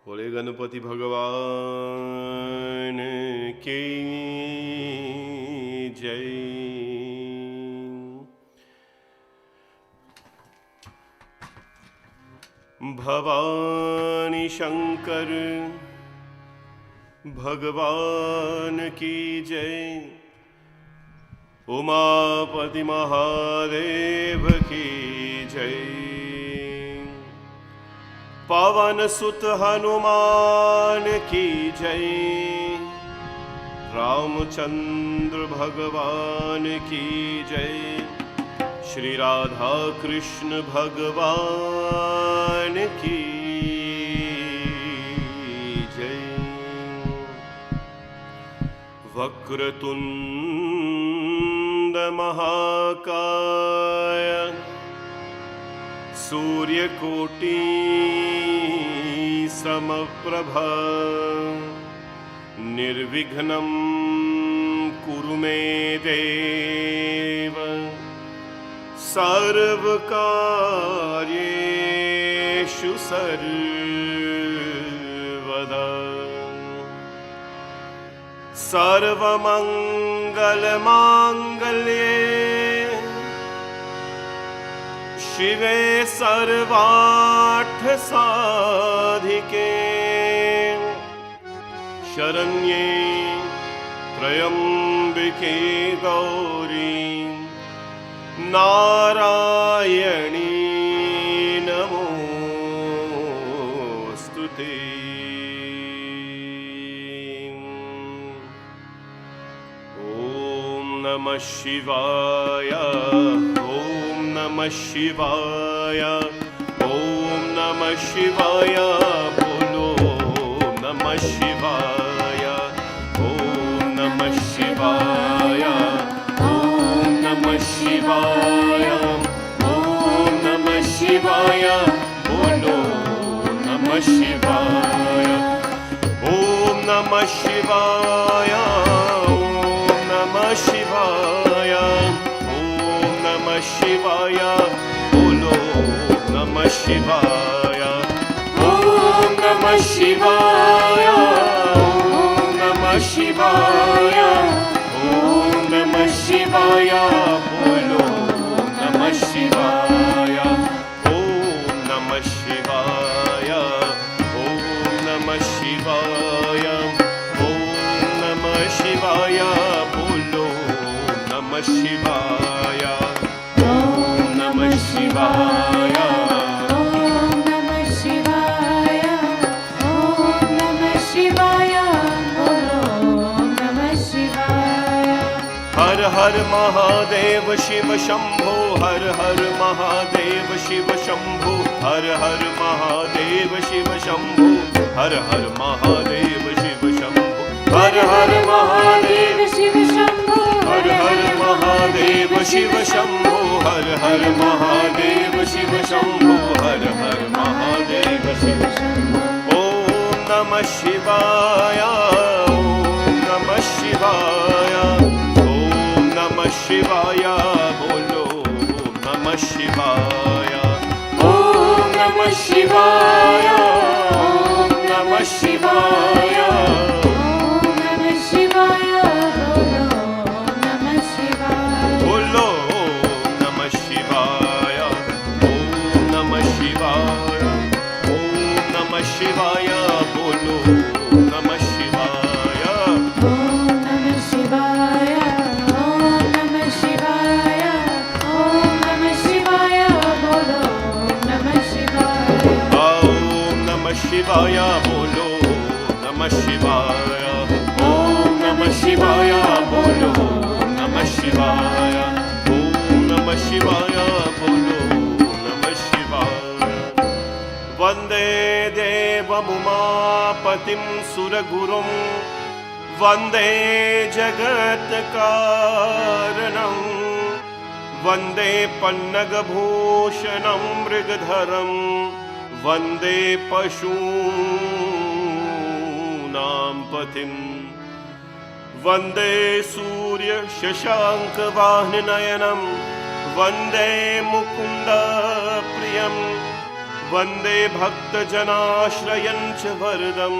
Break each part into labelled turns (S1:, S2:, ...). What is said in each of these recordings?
S1: बोले गणपति भगवान की जय। भवानी शंकर भगवान की जय। उमापति महादेव की जय। पवन सुत हनुमान की जय। रामचंद्र भगवान की जय। श्री राधा कृष्ण भगवान की जय। वक्रतुंड महाकाय सूर्यकोटि समप्रभा निर्विघ्नं कुरु मे देव सर्वकार्येषु सर्वदा। सर्वमंगलमांगल्ये शिवे सर्वार्थसाधिके शरण्ये त्र्यंबके गौरी नारायणी नमोस्तुते। ओम नमः शिवाय। ओम नमः शिवाय। ओम नमः शिवाय। बोलो नमः शिवाय। ओम नमः शिवाय। ओम नमः शिवाय। ओम नमः शिवाय। बोलो नमः शिवाय। ओम नमः शिवाय। ओम नमः शिवाय। ओम नमः शिवाय। बोलो नमः शिवाय। ओम नमः शिवाय। ओम नमः शिवाय। ओम नमः शिवाय। बोलो नमः शिवाय। ओम नमः शिवाय। ओम नमः शिवाय। ओम नमः शिवाय। बोलो नमः शिवाय। ओम नमः शिवाय।
S2: ओम नमः शिवाय। ओम नमः शिवाय। बोलो नमः शिवाय।
S1: हर हर महादेव शिव शंभो। हर हर महादेव शिव शंभो। हर हर महादेव शिव शंभो। हर हर महादेव शिव शंभो। हर हर महादेव
S2: शिव शंभो।
S1: हर हर महादेव शिव शंभो। हर हर महादेव शिव शंभो। हर हर महादेव शिव शंभो। ओम नमः शिवाय। ओम नमः शिवाय। ओम नमः शिवाय। बोलो नमः शिवाय। ओम नमः शिवाय। ओम नमः शिवाय।
S2: ओम नमः शिवाय। बोलो नमः शिवाय।
S1: बोलो नमः शिवाय। ओम नमः शिवाय। ओम नमः शिवाय। बोलो नमः शिवाय।
S2: ओम नमः शिवाय। ओम नमः शिवाय। ओम नमः शिवाय। बोलो नमः शिवाय।
S1: ओम नमः शिवाय। बोलो नमः शिवाय। ओम नमः शिवाय। बोलो नमः शिवाय। ओम नमः शिवाय। बोलो नमः शिवाय। वंदे देवमुमापतिं सुरगुरुं वंदे जगत्कारणं वंदे पन्नगभूषणं मृगधरं वंदे पशूनां पतिं वंदे सूर्य शशांक वाहननयनं वंदे मुकुंद प्रियं वन्दे भक्तजनाश्रयं च वरदं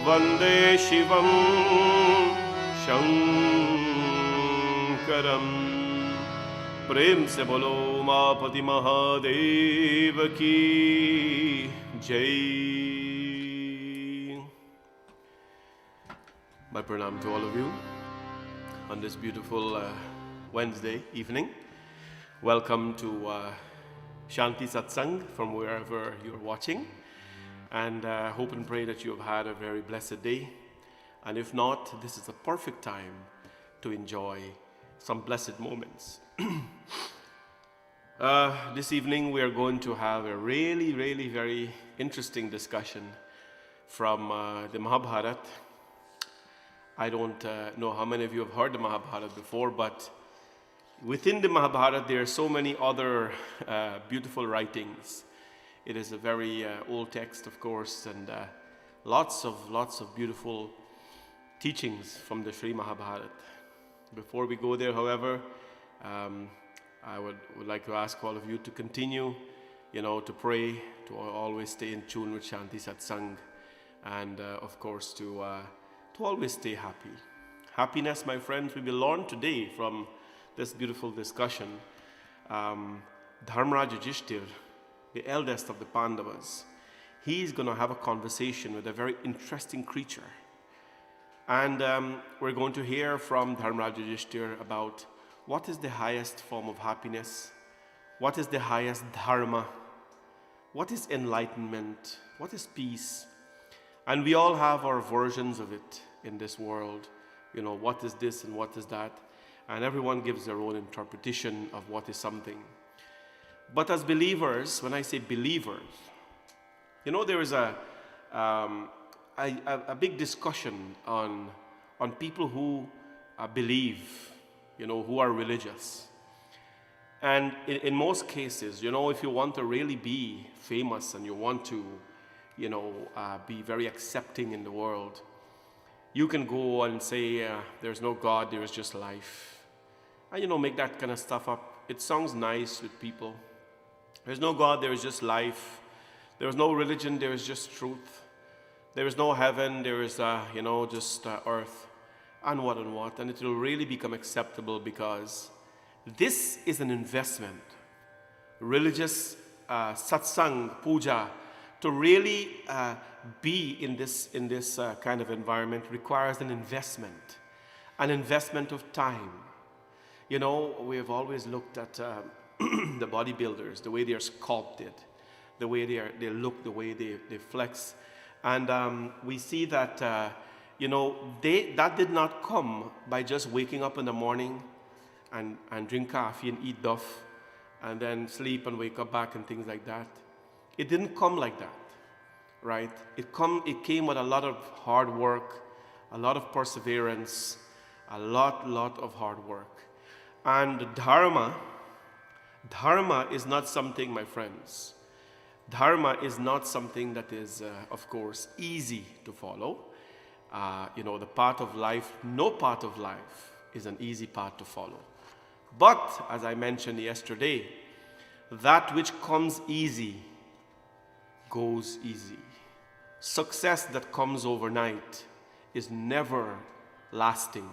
S1: वन्दे शिवं शङ्करम्। प्रेम से बोलो उमापति महादेव की जय। My pranam to all of you on this beautiful Wednesday evening. Welcome to Shanti Satsangh from wherever you're watching, and hope and pray that you have had a very blessed day. And if not, this is a perfect time to enjoy some blessed moments. This evening we are going to have a really very interesting discussion from the Mahabharata. I don't know how many of you have heard the Mahabharata before, but within the Mahabharata there are so many other beautiful writings. It is a very old text, of course, and lots of beautiful teachings from the Sri Mahabharata. Before we go there, however, I would like to ask all of you to continue, to pray, to always stay in tune with Shanti Satsangh, and of course to always stay happy. Happiness, my friends, we will learn today from this beautiful discussion. Dharmraj Yudhishthir, the eldest of the Pandavas, he's going to have a conversation with a very interesting creature. And we're going to hear from Dharmraj Yudhishthir about what is the highest form of happiness, what is the highest dharma, what is enlightenment, what is peace. And we all have our versions of it in this world. What is this and what is that? And everyone gives their own interpretation of what is something. But as believers, when I say believers, there is a big discussion on people who believe, who are religious. And in most cases, if you want to really be famous and you want to, be very accepting in the world, you can go and say, there's no God, there is just life. And, make that kind of stuff up. It sounds nice with people. There's no God, there is just life. There is no religion, there is just truth. There is no heaven, there is, just earth. And what. And it will really become acceptable because this is an investment. Religious satsang, puja, to really be in this kind of environment requires an investment of time. We have always looked at the bodybuilders, the way they are sculpted, the way they look, the way they flex, and we see that that did not come by just waking up in the morning and drink coffee and eat duff and then sleep and wake up back and things like that. It didn't come like that, right? It came with a lot of hard work, a lot of perseverance, a lot of hard work. And dharma is not something, my friends. Dharma is not something that is, of course, easy to follow. The path of life, no part of life is an easy path to follow. But, as I mentioned yesterday, that which comes easy goes easy. Success that comes overnight is never lasting.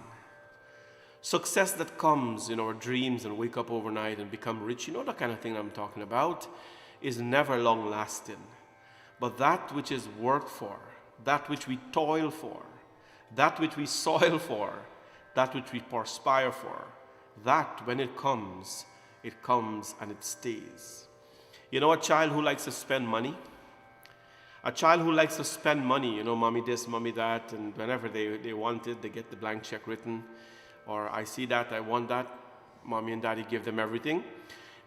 S1: Success that comes in our dreams and wake up overnight and become rich, the kind of thing I'm talking about, is never long lasting. But that which is worked for, that which we toil for, that which we soil for, that which we perspire for, that when it comes and it stays. A child who likes to spend money, mommy this, mommy that, and whenever they want it, they get the blank check written, or I see that, I want that, mommy and daddy give them everything,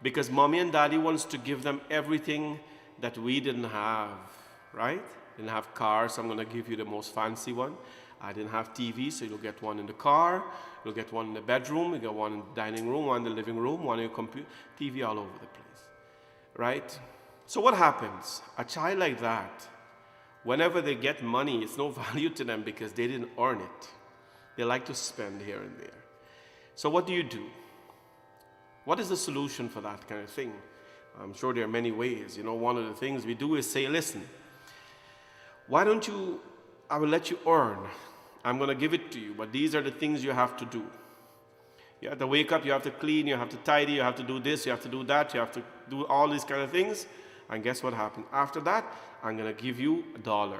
S1: because mommy and daddy wants to give them everything that we didn't have, right? Didn't have cars, so I'm going to give you the most fancy one. I didn't have TV, so you'll get one in the car, you'll get one in the bedroom, you get one in the dining room, one in the living room, one in your computer, TV all over the place, right? So what happens? A child like that, whenever they get money, it's no value to them because they didn't earn it. They like to spend here and there. So what do? What is the solution for that kind of thing? I'm sure there are many ways. One of the things we do is say, listen, why don't you, I will let you earn. I'm going to give it to you, but these are the things you have to do. You have to wake up, you have to clean, you have to tidy, you have to do this, you have to do that, you have to do all these kind of things. And guess what happened? After that, I'm going to give you $1.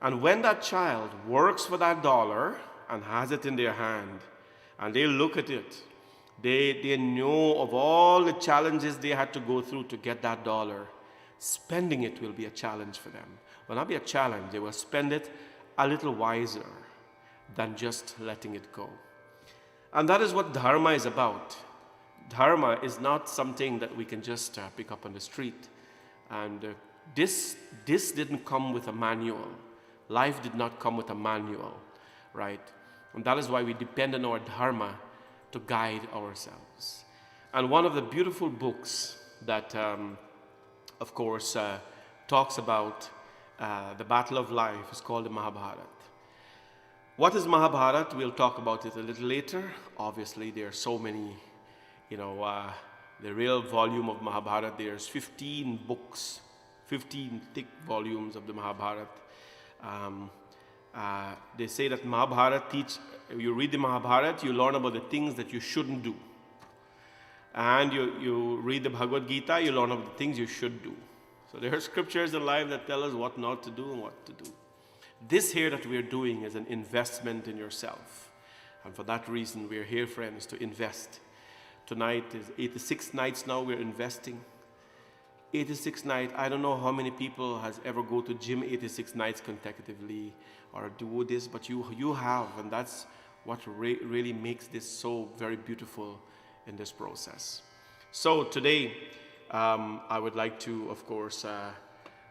S1: And when that child works for that $1 and has it in their hand, and they look at it, they know of all the challenges they had to go through to get that $1. Spending it will be a challenge for them. Will not be a challenge. They will spend it a little wiser than just letting it go. And that is what dharma is about. Dharma is not something that we can just pick up on the street. And this didn't come with a manual. Life did not come with a manual, right? And that is why we depend on our dharma to guide ourselves. And one of the beautiful books that, of course, talks about the battle of life is called the Mahabharata. What is Mahabharata? We'll talk about it a little later. Obviously, there are so many, the real volume of Mahabharata, there's 15 books, 15 thick volumes of the Mahabharata. They say that Mahabharata you read the Mahabharata, you learn about the things that you shouldn't do. And you read the Bhagavad Gita, you learn about the things you should do. So there are scriptures in life that tell us what not to do and what to do. This here that we're doing is an investment in yourself. And for that reason, we're here, friends, to invest. Tonight is 86 nights now we're investing. 86 nights, I don't know how many people has ever go to gym 86 nights consecutively or do this, but you have, and that's what really makes this so very beautiful in this process. So today, I would like to, of course,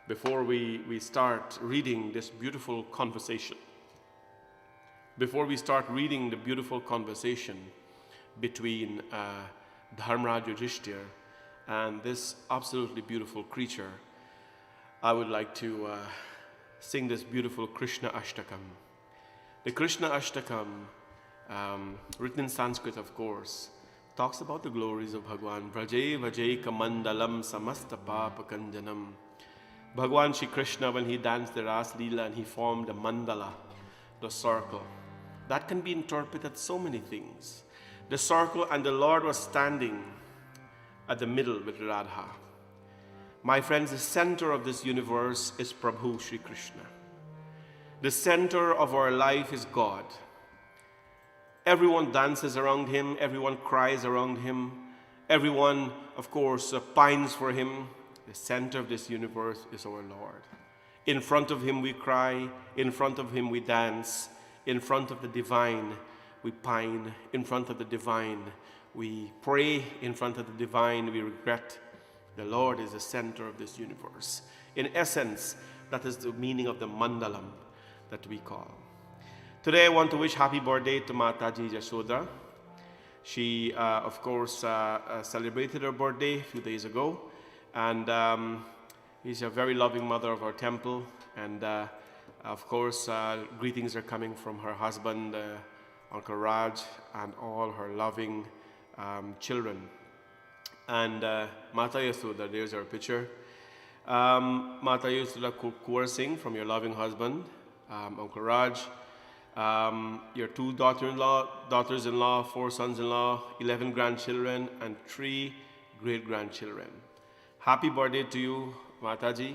S1: before we start reading this beautiful conversation, between Dharmraj Yudhishthir and this absolutely beautiful creature, I would like to sing this beautiful Krishna Ashtakam. The Krishna Ashtakam, written in Sanskrit, of course, talks about the glories of Bhagwan. Vraje Vajay Kamandalam Samasta Papa Kanjanam. Bhagwan Shri Krishna, when he danced the Ras Leela and he formed the mandala, the circle, that can be interpreted so many things. The circle, and the Lord was standing at the middle with Radha. My friends, the center of this universe is Prabhu Shri Krishna. The center of our life is God. Everyone dances around him, everyone cries around him, everyone, of course, pines for him. The center of this universe is our Lord. In front of him we cry, in front of him we dance, in front of the divine we pine, in front of the divine we pray, in front of the divine we regret. The Lord is the center of this universe. In essence, that is the meaning of the mandalam that we call. Today I want to wish happy birthday to Mataji Jashoda. She, of course, celebrated her birthday a few days ago. And she's a very loving mother of our temple. And, of course, greetings are coming from her husband, Uncle Raj, and all her loving children. And Mata Yasuda, there's our picture. Mata Yasuda Kuwar Singh, from your loving husband, Uncle Raj. Your 2 daughters-in-law, 4 sons-in-law, 11 grandchildren, and 3 great-grandchildren. Happy birthday to you, Mataji.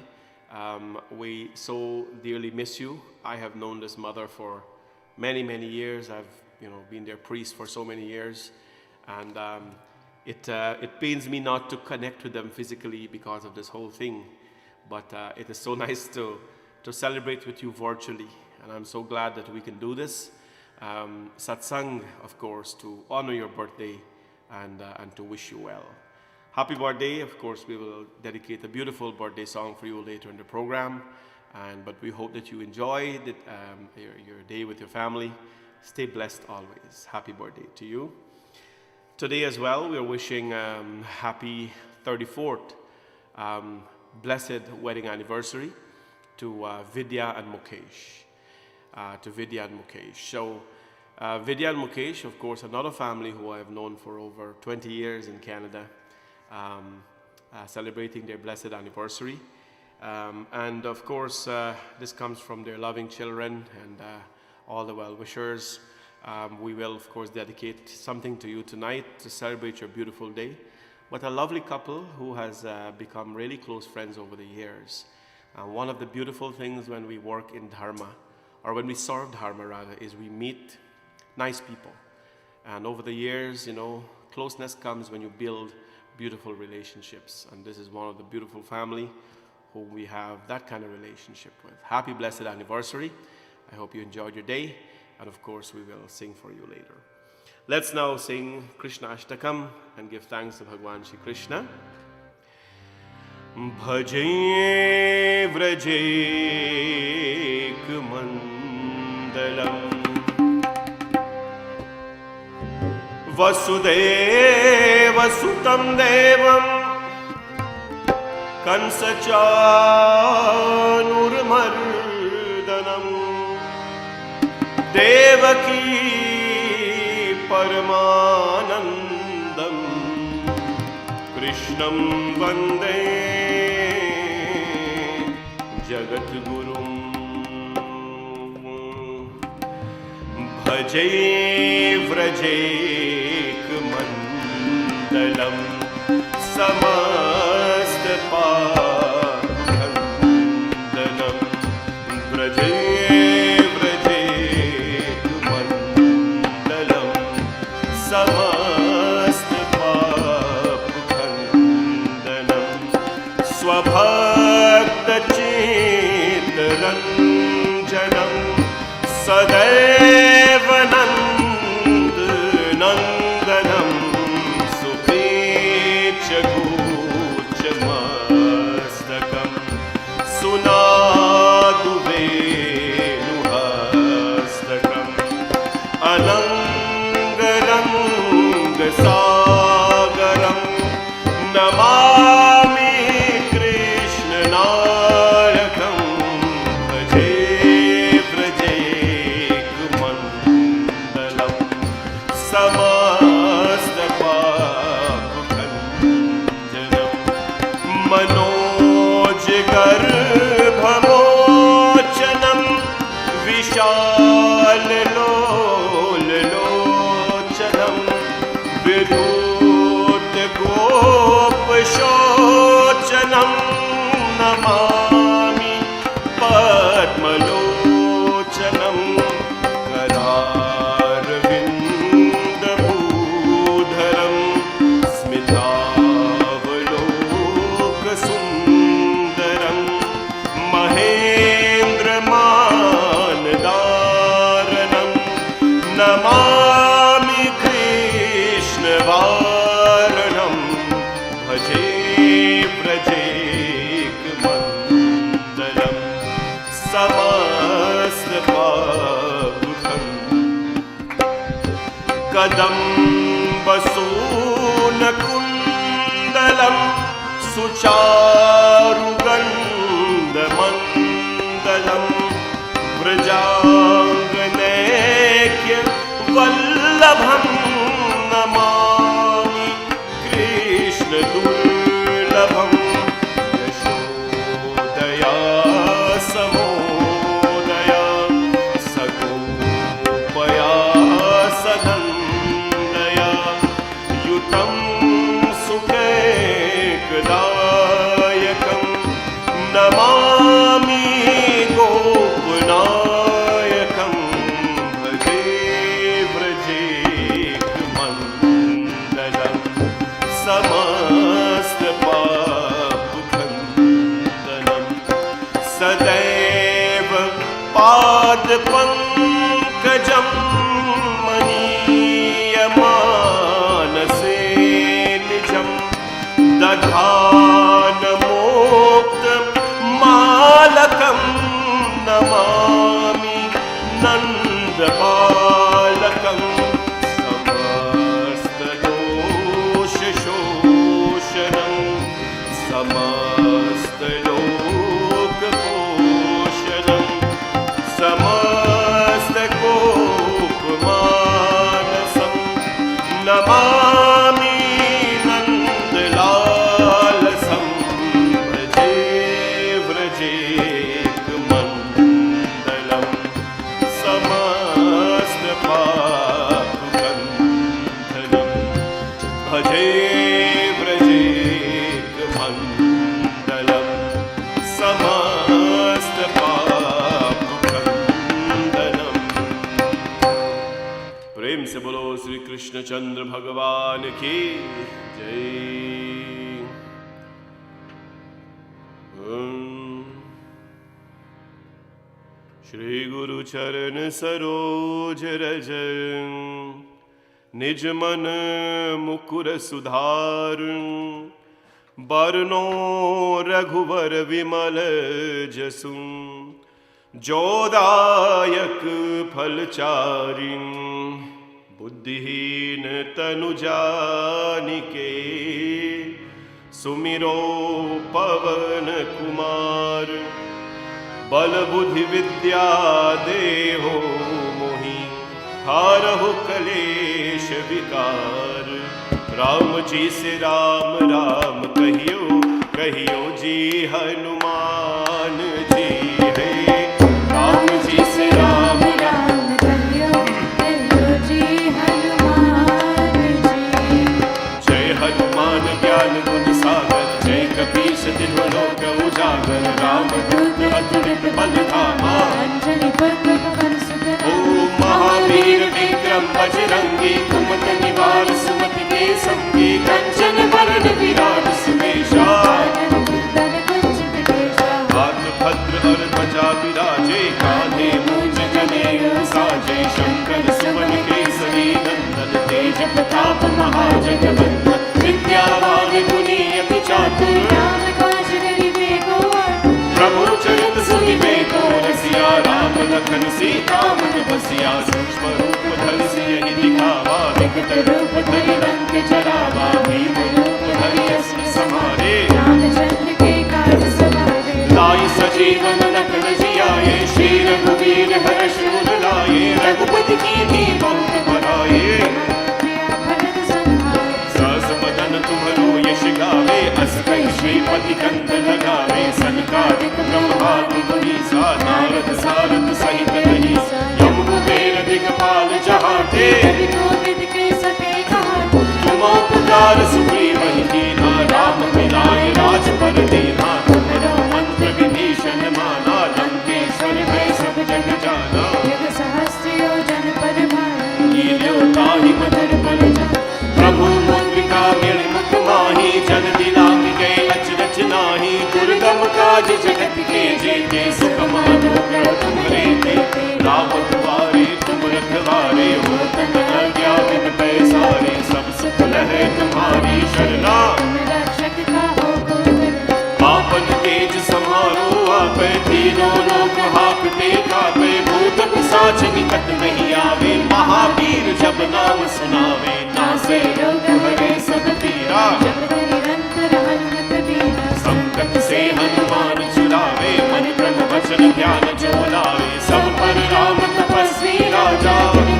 S1: We so dearly miss you. I have known this mother for many, many years. I've been their priest for so many years. And it pains me not to connect with them physically because of this whole thing. But it is so nice to celebrate with you virtually. And I'm so glad that we can do this. Satsang, of course, to honor your birthday and to wish you well. Happy birthday. Of course, we will dedicate a beautiful birthday song for you later in the program. But we hope that you enjoy your day with your family. Stay blessed always. Happy birthday to you. Today as well, we are wishing happy 34th blessed wedding anniversary to Vidya and Mukesh. So Vidya and Mukesh, of course, another family who I have known for over 20 years in Canada.
S3: celebrating their blessed anniversary. And of course, this comes from their loving children and all the well-wishers. We will, of course, dedicate something to you tonight to celebrate your beautiful day. But a lovely couple who has become really close friends over the years. One of the beautiful things when we work in Dharma, or when we serve Dharma rather, is we meet nice people. And over the years, closeness comes when you build beautiful relationships. And this is one of the beautiful family whom we have that kind of relationship with. Happy blessed anniversary. I hope you enjoyed your day. And of course, we will sing for you later. Let's now sing Krishna Ashtakam and give thanks to Bhagwan Shri Krishna. Bhaje vrajek mandalam Vasudeva sutam devam Kansachanurmardanam Devaki Paramanandam Krishnam Vande Jagat Gurum Bhaje vrajek mandalam Samast Pakhandanam Braje Ranjanam Sadaivanand Nandanam Supechaguchamastakam Sunadu Venuhastakam Anangaranga Sagaram Namami Garbhamochanam Vishalololochanam Vidut Gopashochanam Namami Padmalochanam Kararvindabhudharam Smithavalokasum Namami Krishna Varanam Bhaje vrajek mandalam Samasta Pabukham Kadamba Sunakundalam Sucharugandamandalam Vrajanganekya Vallabham Namami Krishna Durlabham Yashodaya Samodaya Sagopaya Sadandaya Yutam Sukekadayakam Namami Gopanayakam Bhaje vrajek mandalam Samasta Papukhandanam Sadaiva Pad Pankajam Maniyamanase Nijam Dadhanamoktam Malakam Namami Nandapalakam Samasta Dosha Shoshanam Samasta Loka Poshanam Samasta Gop
S1: Krishnachandra भगवान की जय। श्री गुरु चरण सरोज रज निज मन मुकुर सुधार बरनो रघुवर विमल जसु जोदायक फलचारि बुद्धिहीन तनु जानिके सुमिरो पवन कुमार बल बुद्धि विद्या देहो मोहि हारहु कलेश विकार। राम जी से राम राम कहियो कहियो जी हनुमान जी है। राम जी से राम
S2: राम कहियो कहियो जी हनुमान जी।
S1: जय हनुमान ज्ञान गुण सागर जय कपीस तिन्ह लोक उजागर। राम दूत अतुलित बल धामा
S2: अंजनी पुत्र पवन सुत
S1: ओम महावीर विक्रम बजरंगी कुमत निवार सुमति के संगी कंचन वरण विराट सुमेशा। हाथ भद्र और ध्वजा विराजे कान्हे मूंज जनेऊ साजे। शंकर सुवन केसरी नंदन तेज प्रताप महाजगवंदन विद्यावान गुणी अति चातुर
S2: राम काज करिबे को
S1: प्रभु चरित सुनिबे को रसिया। राम लखन सीता मन बसिया सूक्ष्म रूप धरि सियहि दिखावा। विकट रूप धरि लंक जरावा भीम रूप धरि असुर संहारे।
S2: रामचंद्र के काज सवारे
S1: लाइ सजीवन लखन जियाए श्री रघुवीर हर्ष उर लाए। रघुपति कीन्ही बहुत बड़ाए
S2: भरत संभारे
S1: सहस बदन तुम्हरो यश गावे। अस कहि श्रीपति कंठ लगावे सनकादिक ब्रह्मादि मुनीसा। नारद सारद सहित रहीसा यम कुबेर दिगपाल जहाते।
S2: कवि कोविद के सके कहाते
S1: तुम पुकार सुग्रीवहि कीन्हा राम मिलाए राजपद दीन्हा। तुम्हरो मंत्र विभीषण माना लंकेश्वर भय सब जग जाना।
S2: युग सहस्र योजन पर भाई
S1: लील्यो ताहि मधुर बल जान। प्रभु मुद्रिका मिल मुख माहि जन दिलांग गए अचरज नाही। दुर्गम काज जगत के जेते सुख मानो तुम्हारे तेते। राम दुआरे तुम रखवारे होत न आज्ञा बिन पैसारे। सब सुख लहै तुम्हारी शरणा
S2: तुम रक्षक काहू को डरना।
S1: आपन तेज समारो आपै। तीनों लोक हाकते कापै भूत पिशाच निकट नहीं आवे। महावीर जब नाम सुनावे नासे रोग हरे सब पीरा।
S2: जपत निरंतर हनुमत बीरा
S1: संकट से हनुमान छुड़ावे मन क्रम वचन ध्यान जो लावे। सब पर राम तपस्वी राजा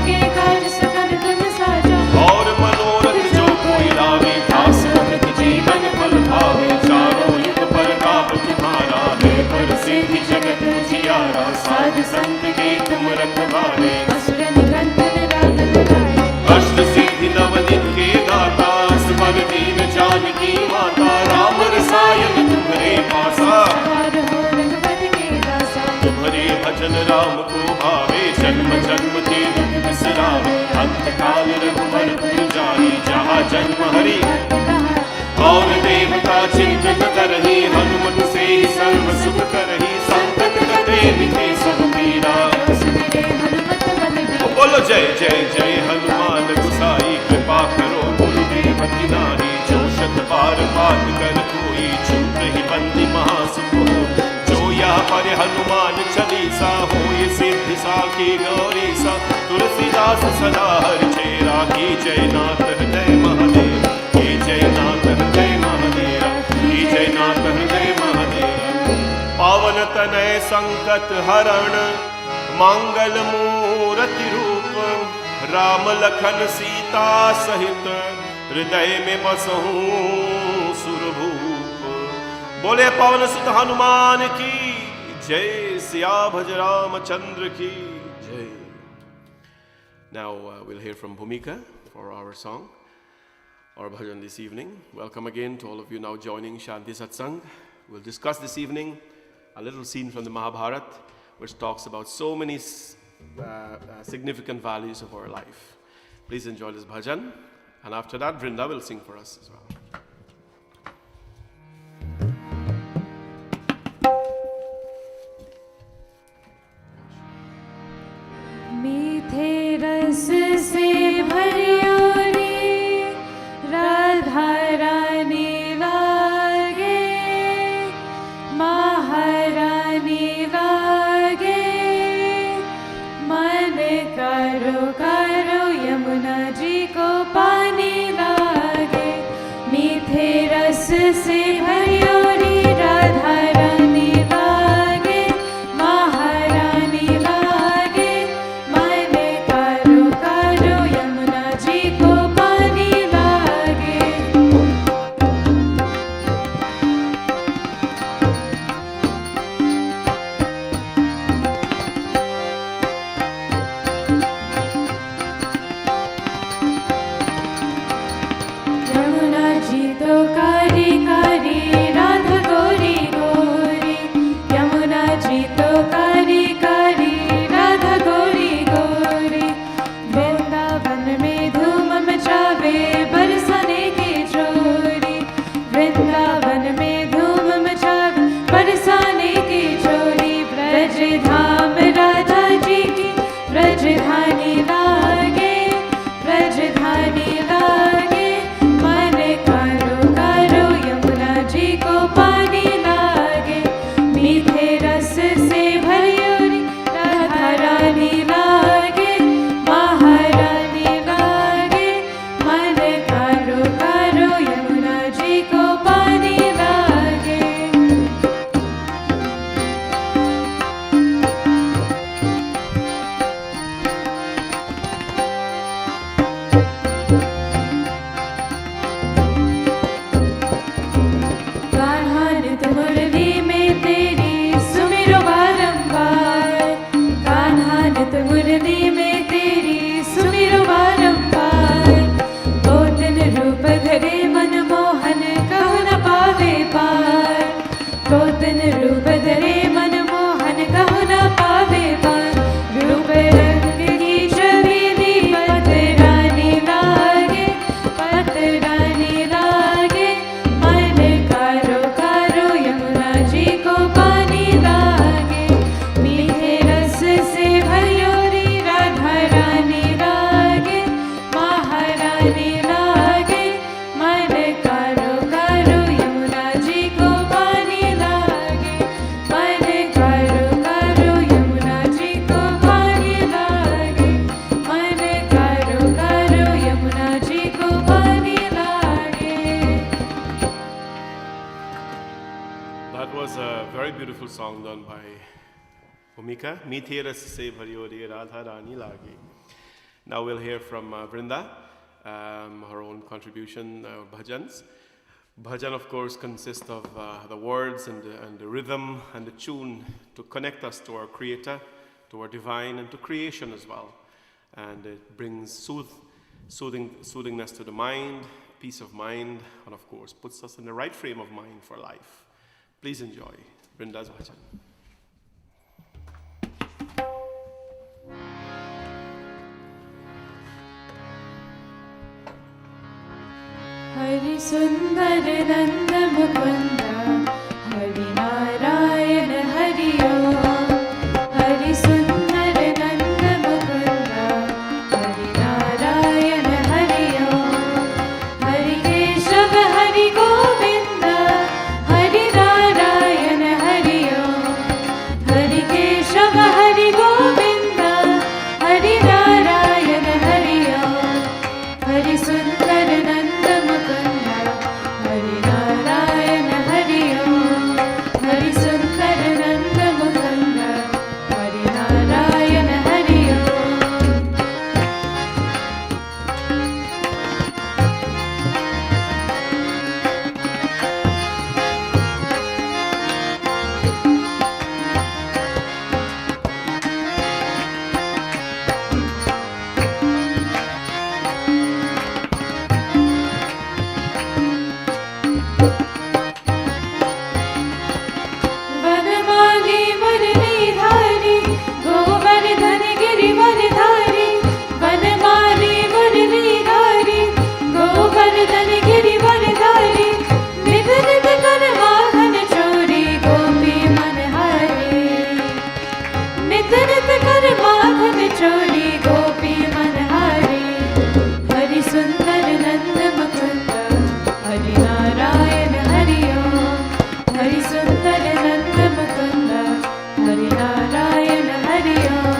S2: के काज सकल तुम साजा।
S1: और मनोरथ जो कोई लावे। दास अमित जीवन फल पावे चारों युग परताप तुम्हारा है। पर सिद्धि जगत उजियारा साध संत के तुम रखवारे।
S2: असुर निकंदन राम दुलारे
S1: अष्ट सिद्धि नवनिध के दाता स्मर दीन जानकी माता। राम रसायन तुम्हारे पासा
S2: सवार हो रघुपति के दासा।
S1: तुम्हारे भजन राम को भावे जन्म जन्म के दुख बिसरावे। अंत काल रघुवर पुर जाई जहाँ जन्म हरि और देवता चिंतन करही। हनुमत से ही सर्व सुख करही संकट कटे मिटे सब पीरा।
S2: सुमिरे हनुमत बल बीरा
S1: बोलो जय जय जय हनुमान गुसाई। कृपा करो गुरुदेव की नारी। जो शत बार बात कर कोई छूट ही बंदी महासुख हो। जो यह पर हनुमान चालीसा होय सिद्धि साखी गौरीसा। तुलसीदास सदा हरिचै राखी जय नाथ हृदय महादेव। की जय नाथ हृदय महादेव की जय नाथ हृदय महादेव। पावन तनय संकट हरण मंगल मूर्ति रूप। राम लखन सीता सहित हृदय में बसहूं सुरभूप। बोले पवन सुत हनुमान की जय। सिया भज रामचंद्र की जय। Now we'll hear from Bhumika for our song, our bhajan this evening. Welcome again to all of you now joining Shanti Satsangh. We'll discuss this evening a little scene from the Mahabharata which talks about so many significant values of our life.
S3: Please enjoy this bhajan. And after that, Vrinda will sing for us as well.
S2: मीठे रस से भरियो रे राधा रानी लागे, महारानी लागे, मन करो करो यमुना जी को पानी लागे। मीठे रस से भरियो रे राधा रानी लागे, महारानी लागे, मन करो करो यमुना जी को पानी लागे। यमुना जी तो कारी कारी राधा गोरी गोरी, यमुना जी तो कारी कारी राधा गोरी गोरी। वृंदावन में धूम मचावे बरसाने की चोरी, वृंदावन में धूम मचावे बरसाने की चोरी। ब्रज धाम राधा जी की ब्रजधानी लागे, ब्रजधानी लागे, मन करो करो यमुना जी को पानी लागे। मीठे रस से भरियो रे राधा रानी लागे, महारानी लागे, मन करो करो यमुना जी को पानी लागे। कान्हा नित मुरली में तेरी सुमिरो बारंबार, कान्हा नित मुरली में तेरी सुमिरो बारंबार। दो दिन रूप धरे मनमोहन कहु न पावे पार, दो दिन रूप धरे मनमोहन कहु न पावे पार। रूप रंग की छबीली पत रानी लागे, पत रानी लागे, मन करो करो यमुना जी को पानी लागे। मीठे रस से भरियो रे राधा रानी लागे, महारानी लागे, मन करो करो यमुना जी को पानी लागे, मन करो करो यमुना जी को पानी लागे, मन करो करो यमुना जी को पानी लागे।
S3: That was a very beautiful song done by Bhumika. Meethe ras se bhariyo re Radha Rani lage. Now we'll hear from Vrinda, her own contribution, bhajans. Bhajan, of course, consists of the words and the rhythm and the tune to connect us to our Creator, to our divine, and to creation as well. And it brings soothingness to the mind, peace of mind, and of course, puts us in the right frame of mind for life. Please enjoy Vrinda's bhajan.
S2: Hari सुंदर नंद मुकुंद, हरि नारायण हरि ओम। हरि सुंदर नंद मुकुंद, हरि नारायण हरि ओम। हरि केशव हरि गोविंद, हरि नारायण हरि ओम। हरि केशव हरि गोविंद, हरि नारायण हरि ओम। हरि सुंदर नंद मुकुंद, हरि नारायण हरि ओम। नित नित कर माखन चोरी गोपी मनहारी हरि सुंदर नंद मुकुंद हरि नारायण हरि ओम हरि सुंदर नंद मुकुंद हरि नारायण हरि ओम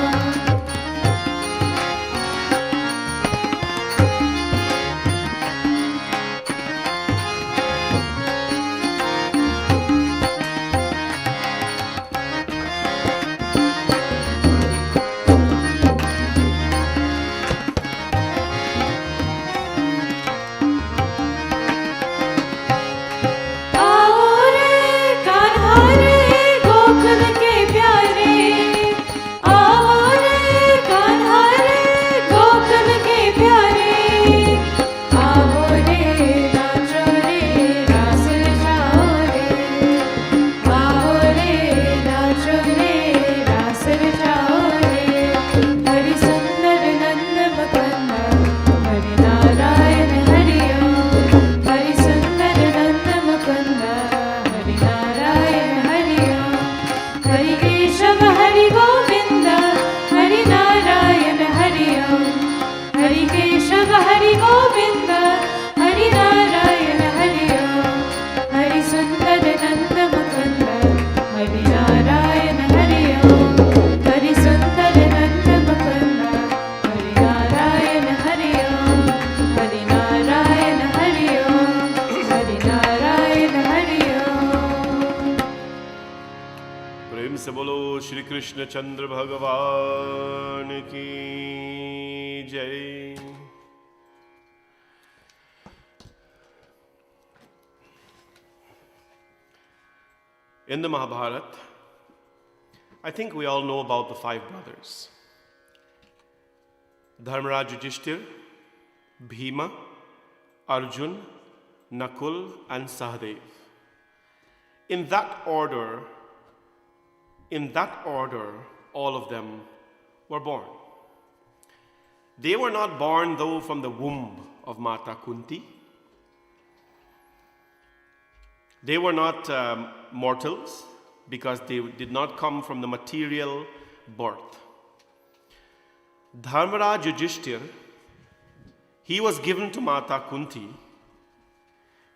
S1: प्रेम से बोलो श्री कृष्ण चंद्र भगवान की जय। In the Mahabharata, I think we all know about the 5 brothers. Dharmaraj Yudhishthir, Bhima, Arjun, Nakul and Sahadev. In that order, all of them were born. They were not born though from the womb of Mata Kunti. They were not mortals because they did not come from the material birth. Dharmaraj Yudhishthir, he was given to Mata Kunti.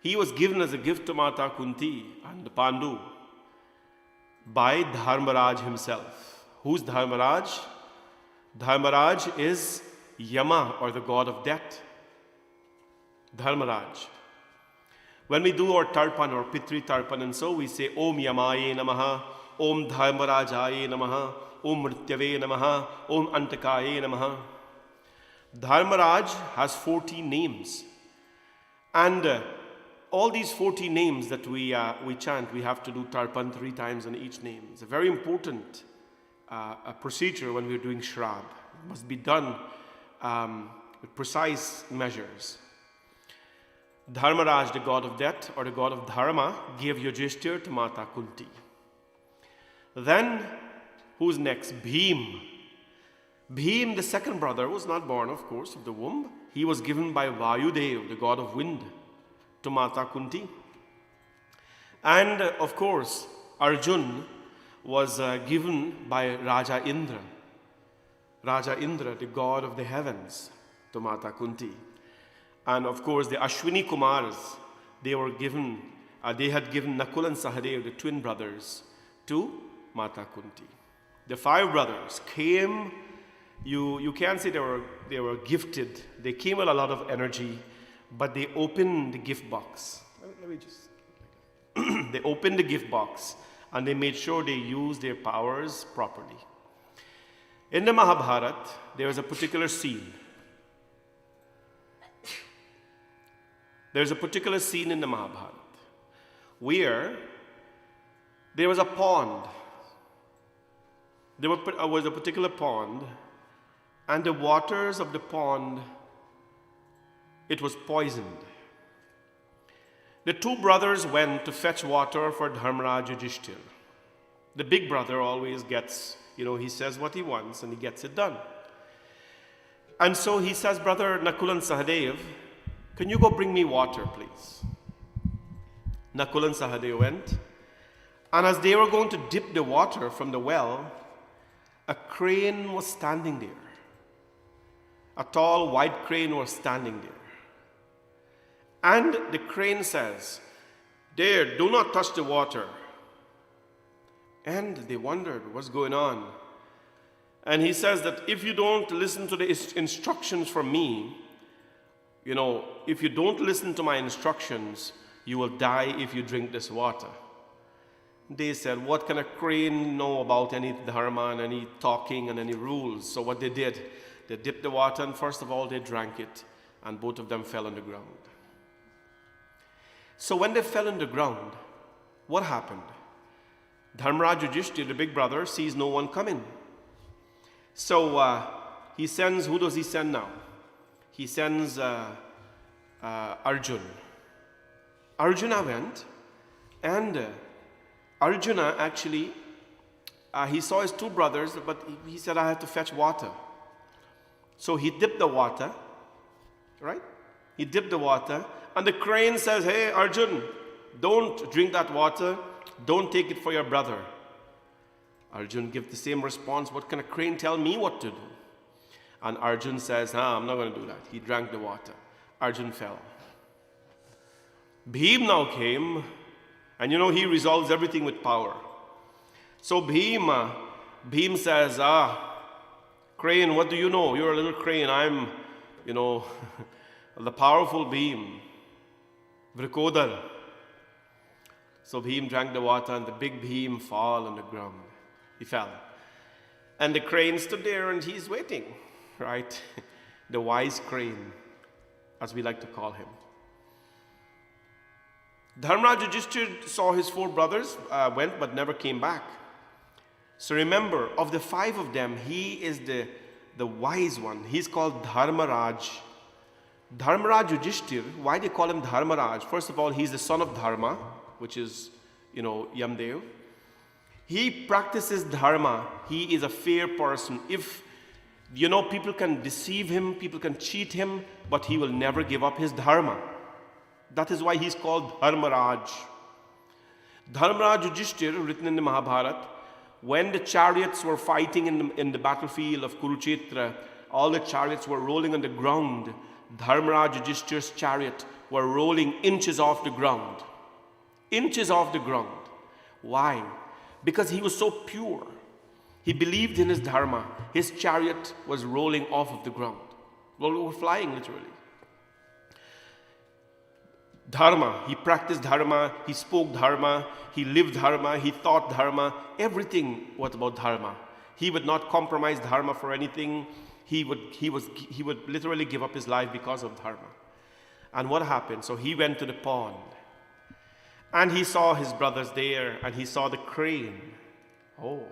S1: He was given as a gift to Mata Kunti and Pandu by Dharmaraj himself. Who's Dharmaraj? Dharmaraj is Yama, or the god of death. Dharmaraj. When we do our tarpan or pitri tarpan and so, we say Om Yamaye Namaha, Om Dharmarajaye Namaha, Om Mrityave Namaha, Om Antakaye Namaha. Dharmaraj has 14 names. And all these 40 names that we chant, we have to do tarpan 3 times on each name. It's a very important a procedure when we're doing Shraddha. It must be done with precise measures. Dharmaraj, the god of death or the god of Dharma, gave Yudhishthir to Mata Kunti. Then, who's next? Bhim. Bhim, the second brother, was not born, of course, of the womb. He was given by Vayudev, the god of wind, to Mata Kunti. And of course, Arjun was given by Raja Indra. Raja Indra, the god of the heavens, to Mata Kunti. And of course, the Ashwini Kumars, they had given Nakul and Sahadev, the twin brothers, to Mata Kunti. The 5 brothers came, you can't say they were gifted. They came with a lot of energy, but they opened the gift box. Let me just... They opened the gift box and they made sure they used their powers properly. In the Mahabharata, there is a particular scene. There's a particular scene in the Mahabharata where there was a pond. There was a particular pond, and the waters of the pond, it was poisoned. The 2 brothers went to fetch water for Dharmaraj Yudhishthir. The big brother always gets, he says what he wants and he gets it done. And so he says, Brother Nakul and Sahadev, can you go bring me water, please? Nakul and Sahadev went, and as they were going to dip the water from the well,
S3: a crane was standing there. A tall white crane was standing there. And the crane says, "There, do not touch the water." And they wondered what's going on. And he says that if you don't listen to the instructions from me, if you don't listen to my instructions, you will die if you drink this water. They said, what can a crane know about any dharma and any talking and any rules? So what they did, they dipped the water, and first of all they drank it, and both of them fell on the ground. So when they fell on the ground, what happened? Dharmaraj Yudhishthira, the big brother, sees no one coming. So he sends, who does he send now? He sends Arjun. Arjuna went, and Arjuna actually, he saw his two brothers, but he said, I have to fetch water. So he dipped the water, right? He dipped the water, and the crane says, hey, Arjun, don't drink that water. Don't take it for your brother. Arjun gives the same response. What can a crane tell me what to do? And Arjun says, I'm not going to do that. He drank the water. Arjun fell. Bhim now came, and he resolves everything with power. So Bhim says, crane, what do you know? You're a little crane. I'm, the powerful Bhim. Vrikodar. So Bhim drank the water, and the big Bhim fell on the ground. He fell. And the crane stood there, and he's waiting, right? The wise crane, as we like to call him. Dharmaraj Yudhishthira saw his four brothers went but never came back. So remember, of the five of them, he is the wise one. He's called Dharmaraj. Dharmaraj Yudhishthira, why they call him Dharmaraj? First of all, he's the son of Dharma, which is, Yamdev. He practices dharma. He is a fair person. If, people can deceive him, people can cheat him, but he will never give up his dharma. That is why he's called Dharmaraj. Dharmaraj Yudhishthira, written in the Mahabharata, when the chariots were fighting in the battlefield of Kurukshetra, all the chariots were rolling on the ground. Dharmaraj Yudhishthira's chariot were rolling inches off the ground. Inches off the ground. Why? Because he was so pure. He believed in his dharma. His chariot was rolling off of the ground. Well, we were flying literally. Dharma. He practiced dharma. He spoke dharma. He lived dharma. He thought dharma. Everything was about dharma. He would not compromise dharma for anything. He would literally give up his life because of dharma. And what happened? So he went to the pond. And he saw his brothers there, and he saw the crane. Oh.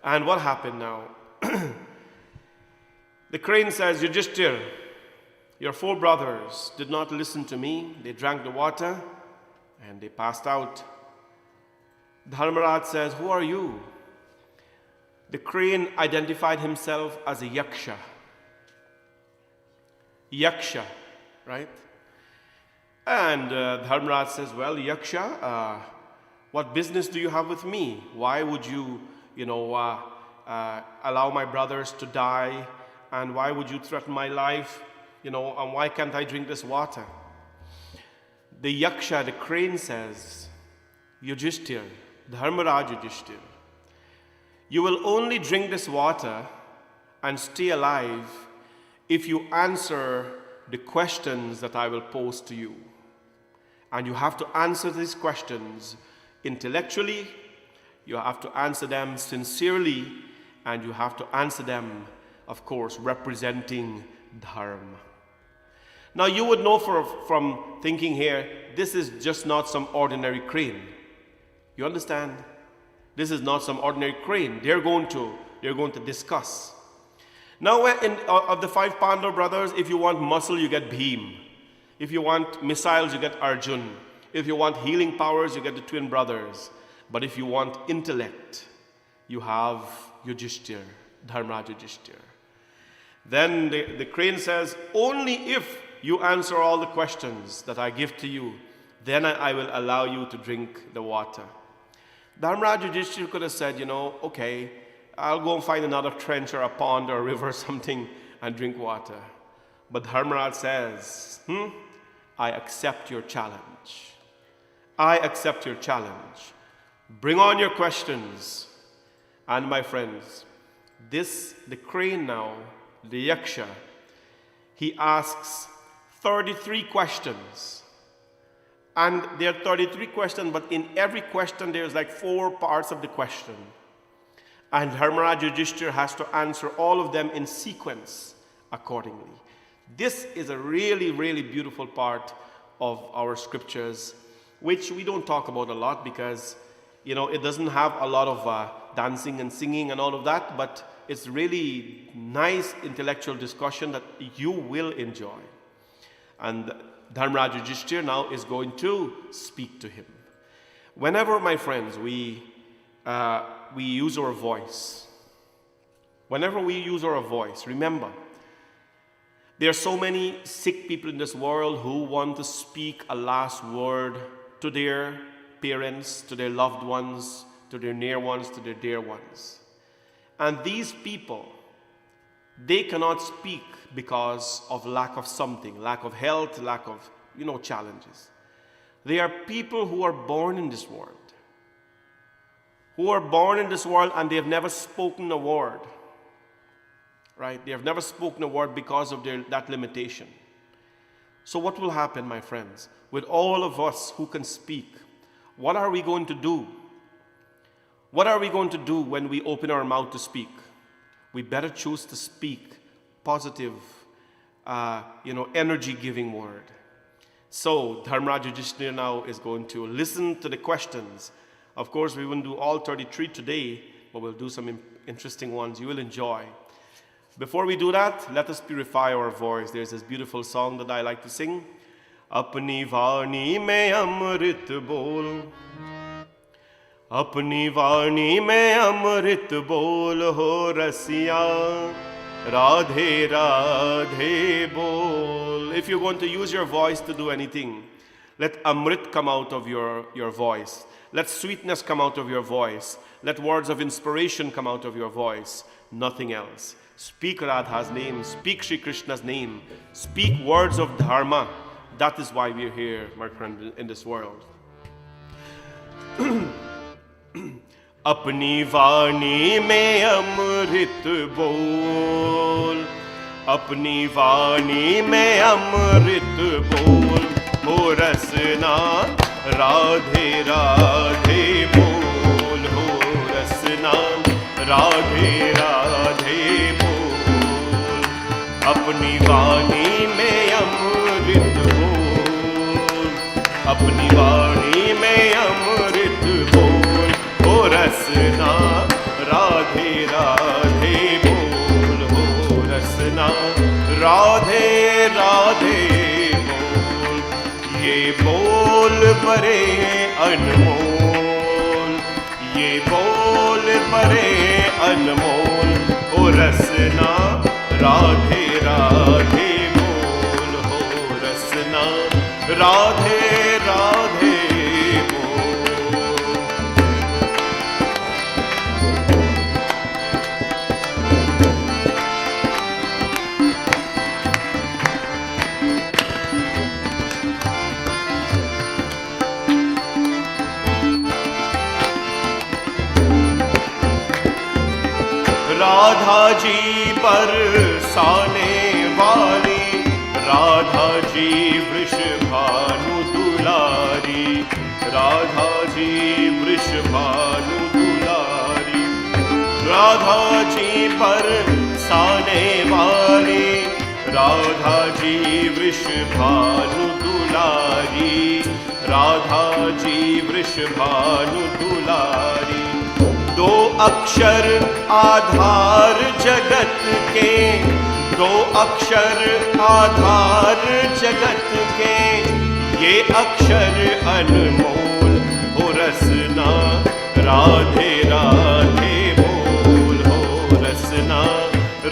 S3: And what happened now? The crane says, Yudhishthira, your four brothers did not listen to me. They drank the water, and they passed out. Dharmaraj says, who are you? The crane identified himself as a yaksha. Yaksha, right? And Dharmaraj says, well, Yaksha, what business do you have with me? Why would you, allow my brothers to die? And why would you threaten my life? And why can't I drink this water? The Yaksha, the crane says, Yudhishthira, Dharmaraj Yudhishthira, you will only drink this water and stay alive if you answer the questions that I will pose to you. And you have to answer these questions intellectually, you have to answer them sincerely, and you have to answer them, of course, representing dharma. Now you would know from thinking here, this is just not some ordinary crane. You understand? This is not some ordinary crane. They're going to discuss. Now, of the five Pandava brothers, if you want muscle, you get Bhim. If you want missiles, you get Arjun. If you want healing powers, you get the twin brothers. But if you want intellect, you have Yudhishthira, Dharmaraj Yudhishthira. Then the crane says, only if you answer all the questions that I give to you, then I will allow you to drink the water. Dharmaraj Yudhishthira could have said, okay, I'll go and find another trench or a pond or a river or something and drink water. But Dharmaraj says, I accept your challenge. I accept your challenge. Bring on your questions. And my friends, the crane now, the Yaksha, he asks 33 questions. And there are 33 questions, but in every question there's like 4 parts of the question. And Dharmaraj Yudhishthira has to answer all of them in sequence accordingly. This is a really, really beautiful part of our scriptures, which we don't talk about a lot because, it doesn't have a lot of dancing and singing and all of that, but it's really nice intellectual discussion that you will enjoy. And Dharmaraj Yudhishthira now is going to speak to him. Whenever, my friends, we use our voice, remember, there are so many sick people in this world who want to speak a last word to their parents, to their loved ones, to their near ones, to their dear ones. And these people, they cannot speak because of lack of something, lack of health, lack of, challenges. They are people who are born in this world. And they have never spoken a word. Right? They have never spoken a word because of that limitation. So what will happen, my friends, with all of us who can speak? What are we going to do? What are we going to do when we open our mouth to speak? We better choose to speak positive, energy-giving word. So Dharmaraj Yudhishthira now is going to listen to the questions. Of course, we won't do all 33 today, but we'll do some interesting ones you will enjoy. Before we do that, let us purify our voice. There's this beautiful song that I like to sing. Apni vani mein amrit bol, apni vani mein amrit bol ho rasiya, radhe radhe bol. If you're going to use your voice to do anything, let amrit come out of your voice. Let sweetness come out of your voice. Let words of inspiration come out of your voice. Nothing else. Speak Radha's name. Speak Shri Krishna's name. Speak words of dharma. That is why we are here, my friend, in this world. Apni vani mein amrit bol, apni vani mein amrit bol, ho rasna radhe radhe bol, ho rasna radhe radhe bol, apni vani mein amrit bol, apni vani mein amrit bol, ho rasna radhe radhe bol, ho rasna radhe radhe bol. ये बोल बड़े अनमोल, ये बोल बड़े अनमोल, ओ रसना राधे राधे बोल, हो रसना राधे राधे बोल. राधा जी बरसाने वाली, राधा जी वृषभानु दुलारी, राधा जी वृषभानु दुलारी, राधा जी बरसाने वाली, राधा जी वृषभानु दुलारी, राधा जी वृषभानु दुलारी. दो अक्षर आधार जगत के, दो अक्षर आधार जगत के, ये अक्षर अनमोल, हो रसना राधे राधे बोल, हो रसना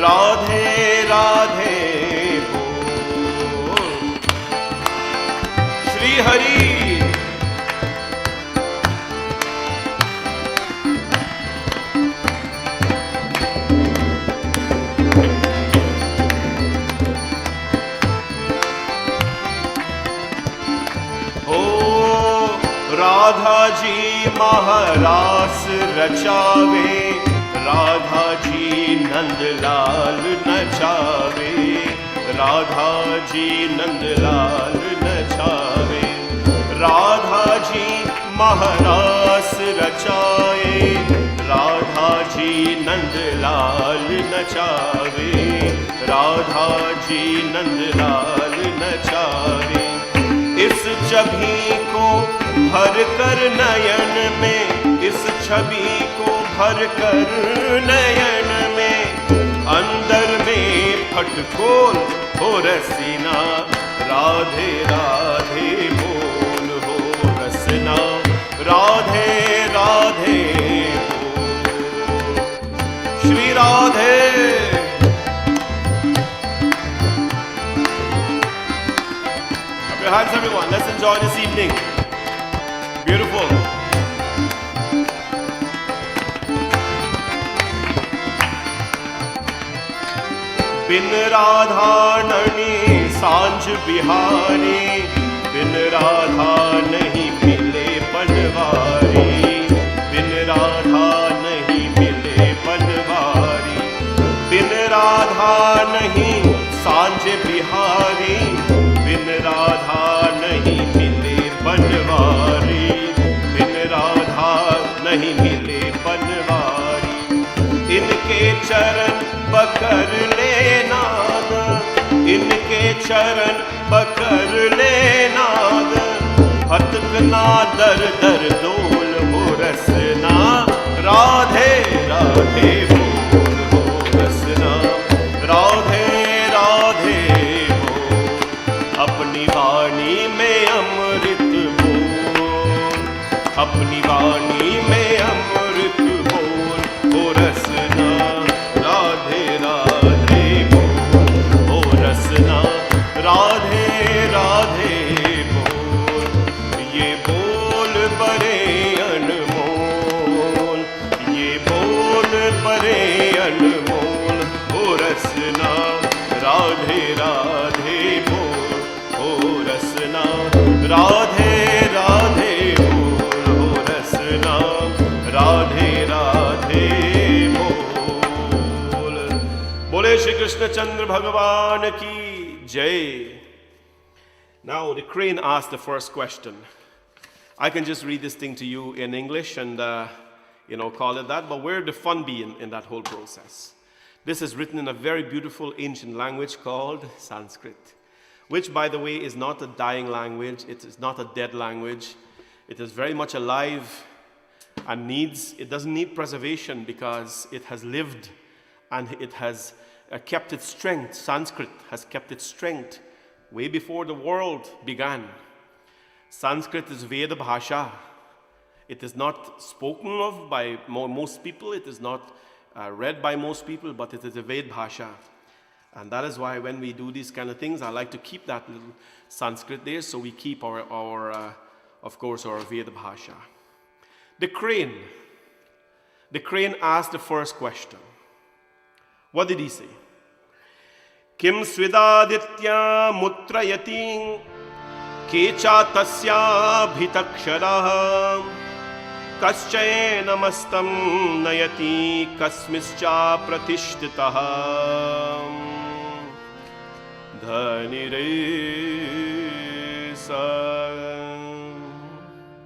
S3: राधे राधे बोल. श्री हरि.
S1: महारास रचावे, राधा जी नंदलाल नचावे, राधा जी नंदलाल नचावे। राधा जी महारास रचाए, राधा जी नंदलाल नचावे, राधा जी नंदलाल नचावे। इस छवि को भर कर नयन में, इस छवि को भर कर नयन में, अंदर में फटकोल हो रसीना, राधे राधे बोल हो रसना, राधे राधे बोल Shri Radhe. Clap your hands everyone, let's enjoy this evening. Beautiful. बिन राधा नैनी सांझ बिहारी, बिन राधा नहीं मिले बनवारी, बिन राधा नहीं मिले बनवारी, बिन राधा नहीं सांझ बिहारी, बिन राधा नहीं मिले बनवारी, बिन राधा नहीं मिले बनवारी। इनके चरण पकड़ लेना, इनके चरण पकड़ लेना, भटकना दर दर डोल हो रसना, राधे राधे बोल हो रसना, राधे राधे बोल। अपनी वाणी में अमृत बोल, अपनी वाणी में अमृत बोल हो रसना, राधे राधे बोल हो रसना, राधे राधे बोल। ये बोल बड़े अनमोल, ये बोल बड़े अनमोल हो रसना, राधे राधे बोल हो रसना, राधे राधे बोल हो रसना, राधे राधे बोल। बोले श्री कृष्ण चंद्र भगवान की जय। Now the crane asked the first question. I can just read this thing to you in English and call it that, but where would the fun be in that whole process? This is written in a very beautiful ancient language called Sanskrit, which, by the way, is not a dying language. It is not a dead language. It is very much alive and it doesn't need preservation because it has lived and it has kept its strength. Sanskrit has kept its strength way before the world began. Sanskrit is Veda Bhasha. It is not spoken of by most people. It is not read by most people, but it is a Veda Bhasha. And that is why when we do these kind of things, I like to keep that little Sanskrit there, so we keep our of course, our Veda Bhasha. The crane asked the first question. What did he say? Kim svidaditya mutrayati kecha tasya bhitakshara kaschay namastam nayati kasmischa pratishtitaha dhaniresa.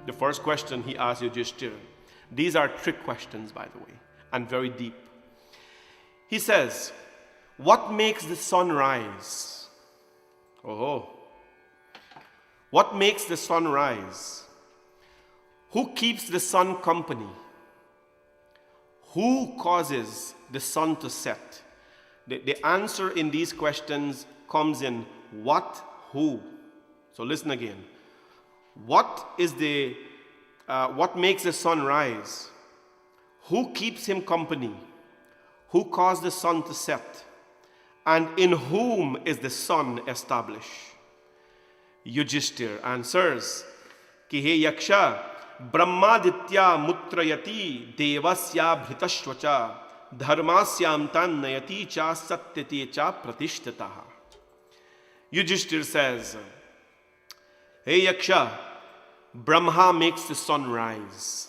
S1: The first question he asked Yudhishthira. These are trick questions, by the way, and very deep. He says, what makes the sun rise? Oh, what makes the sun rise? Who keeps the sun company? Who causes the sun to set? The answer in these questions comes in what, who. So listen again. What makes the sun rise? Who keeps him company? Who caused the sun to set? And in whom is the sun established? Yudhishthira answers, Ki he yaksha, Brahmaditya mutrayati devasya bhritashvacha dharmasyam tannayati cha satyate cha pratishtataha. Yudhishthira says, Hey Yaksha, Brahma makes the sun rise.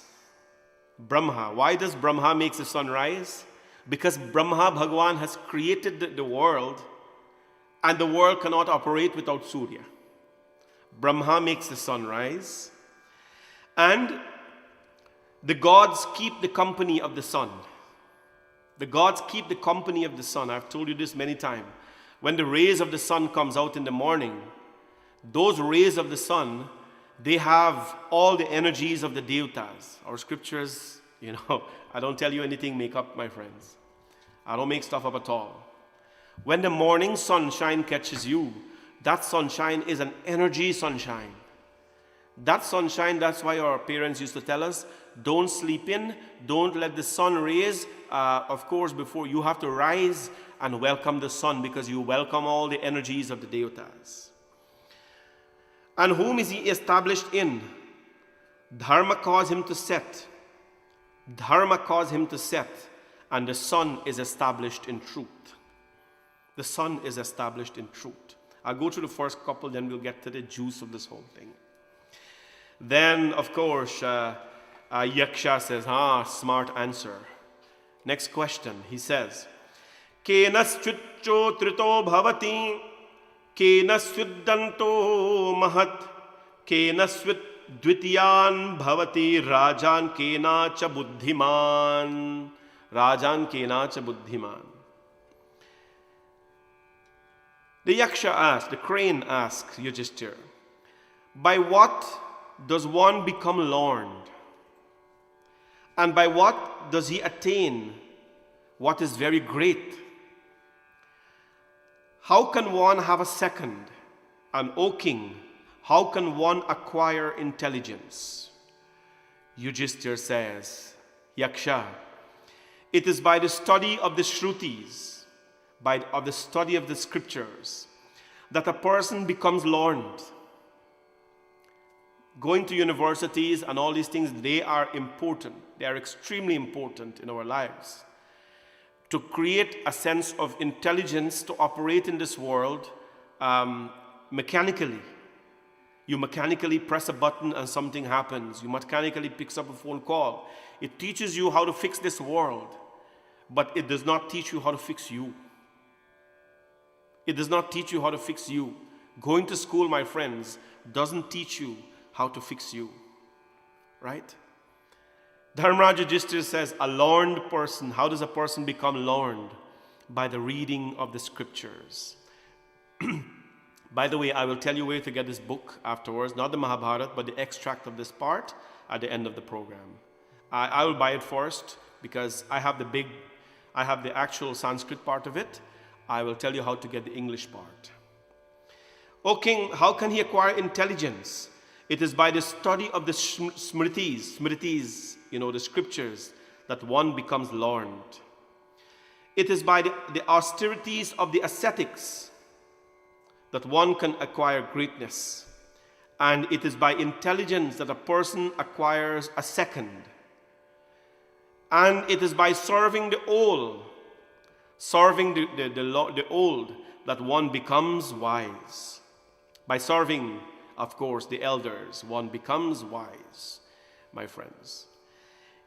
S3: Brahma. Why does Brahma make the sun rise? Because Brahma Bhagwan has created the world, and the world cannot operate without Surya. Brahma makes the sun rise, and the gods keep the company of the sun. The gods keep the company of the sun. I've told you this many times. When the rays of the sun comes out in the morning, those rays of the sun, they have all the energies of the devatas. Our scriptures, I don't tell you anything make up, my friends. I don't make stuff up at all. When the morning sunshine catches you, that sunshine is an energy sunshine. That sunshine, that's why our parents used to tell us, don't sleep in, don't let the sun rays, of course, before you have to rise and welcome the sun, because you welcome all the energies of the devatas. And whom is he established in? Dharma caused him to set. Dharma caused him to set, and the sun is established in truth. The sun is established in truth. I'll go through the first couple, then we'll get to the juice of this whole thing. Then, of course, Yaksha says, smart answer. Next question, he says, Kenaschucho trito bhavati, kenasviddanto mahat, kenasvit dvitiyan bhavati, rajan kena cha buddhiman. Rajan kena cha buddhiman. The Yaksha asks, the crane asks Yudhishthira, by what does one become learned? And by what does he attain what is very great? How can one have a second? And O king, how can one acquire intelligence? Yudhishthira says, Yaksha, it is by the study of the Shrutis, of the study of the scriptures, that a person becomes learned. Going to universities and all these things, they are important. They are extremely important in our lives. To create a sense of intelligence to operate in this world mechanically. You mechanically press a button and something happens. You mechanically pick up a phone call. It teaches you how to fix this world, but it does not teach you how to fix you. It does not teach you how to fix you. Going to school, my friends, doesn't teach you how to fix you. Right? Dharmaraja Yudhishthira says, a learned person, how does a person become learned? By the reading of the scriptures. By the way, I will tell you where to get this book afterwards, not the Mahabharata, but the extract of this part at the end of the program. I will buy it first because I have the actual Sanskrit part of it. I will tell you how to get the English part. O king, how can he acquire intelligence? It is by the study of the smritis, the scriptures, that one becomes learned. It is by the austerities of the ascetics that one can acquire greatness. And it is by intelligence that a person acquires a second. And it is by serving the old, the old, that one becomes wise. By serving, of course, the elders, one becomes wise, my friends.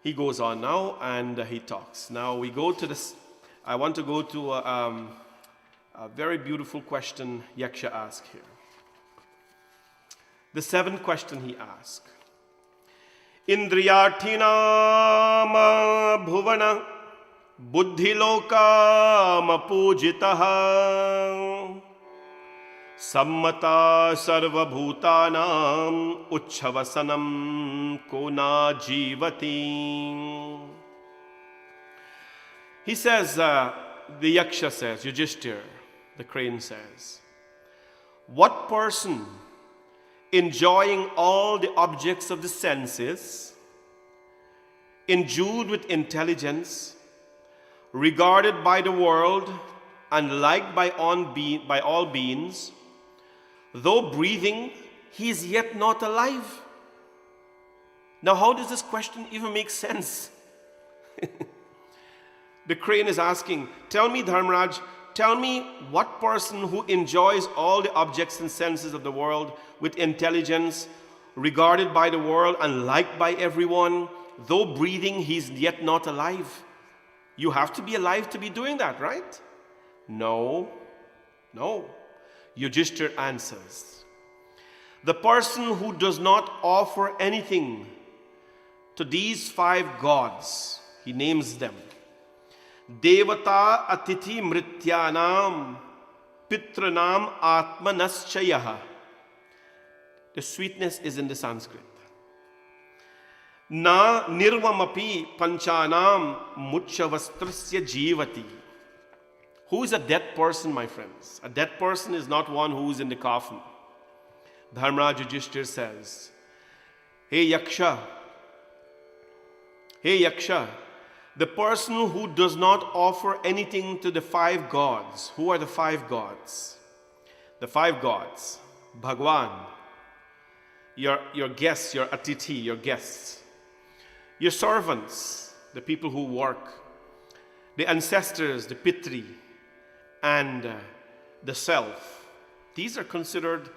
S3: He goes on now and he talks. Now we go to this. I want to go to a very beautiful question Yaksha asked here. The seventh question he asked. Indriyarthinam bhuvana buddhilokam pujitaha sammata sarvabhutanam uchchavasanam kona jivati. He says, the Yaksha says, Yudhishthira, the crane says, what person enjoying all the objects of the senses, endued with intelligence, regarded by the world and liked by all beings, though breathing, he is yet not alive. Now, how does this question even make sense? The crane is asking, tell me, Dharmaraj, tell me what person who enjoys all the objects and senses of the world with intelligence, regarded by the world and liked by everyone, though breathing, he's yet not alive. You have to be alive to be doing that, right? No. Yudhishthir answers, the person who does not offer anything to these 5 gods, he names them, Devata Atithi Mrityanam Pitranam Atmanaschayaha. The sweetness is in the Sanskrit. Na nirvamapi panchanam muchavastrasya jivati. Who is a dead person, my friends? A dead person is not one who is in the coffin. Dharmaraj Yudhishthir says, Hey Yaksha, the person who does not offer anything to the 5 gods. Who are the 5 gods? The 5 gods, Bhagwan, your guests, your atithi, your guests, your servants, the people who work, the ancestors, the pitri, and the self. These are considered,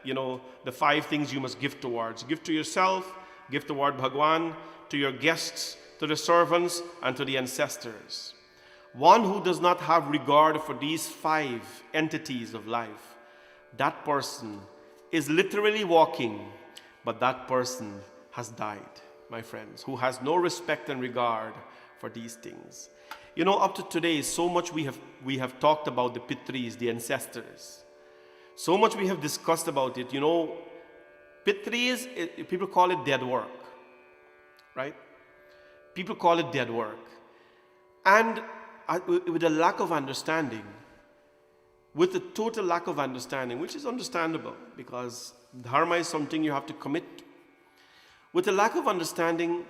S3: the 5 things you must give towards. Give to yourself, give toward Bhagwan, to your guests, to the servants, and to the ancestors. One who does not have regard for these 5 entities of life, that person is literally walking, but that person has died, my friends, who has no respect and regard for these things. Up to today, so much we have talked about the pitris, the ancestors. So much we have discussed about it. Pitris, people call it dead work, right? People call it dead work. And with a lack of understanding, with a total lack of understanding, which is understandable because dharma is something you have to commit to. With a lack of understanding,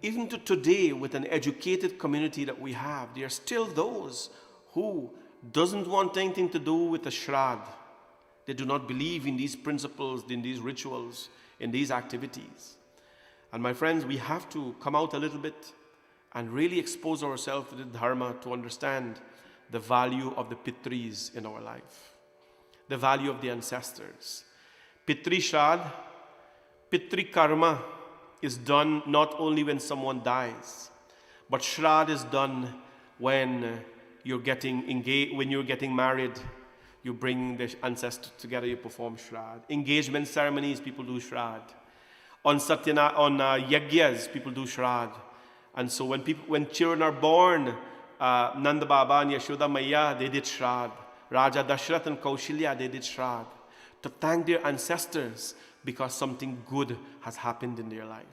S3: even to today, with an educated community that we have, there are still those who doesn't want anything to do with the Shrad. They do not believe in these principles, in these rituals, in these activities. And my friends, we have to come out a little bit and really expose ourselves to the dharma to understand the value of the pitris in our life, the value of the ancestors. Pitri Shrad, Pitri Karma is done not only when someone dies, but Shrad is done when you're getting engaged, when you're getting married. You bring the ancestors together, you perform Shrad. Engagement ceremonies, people do Shrad. On Yagyas, people do Shrad. And so when children are born, Nanda Baba and Yashoda Maya, they did Shrad. Raja Dashrath and Kaushilya, they did Shrad. To thank their ancestors because something good has happened in their life.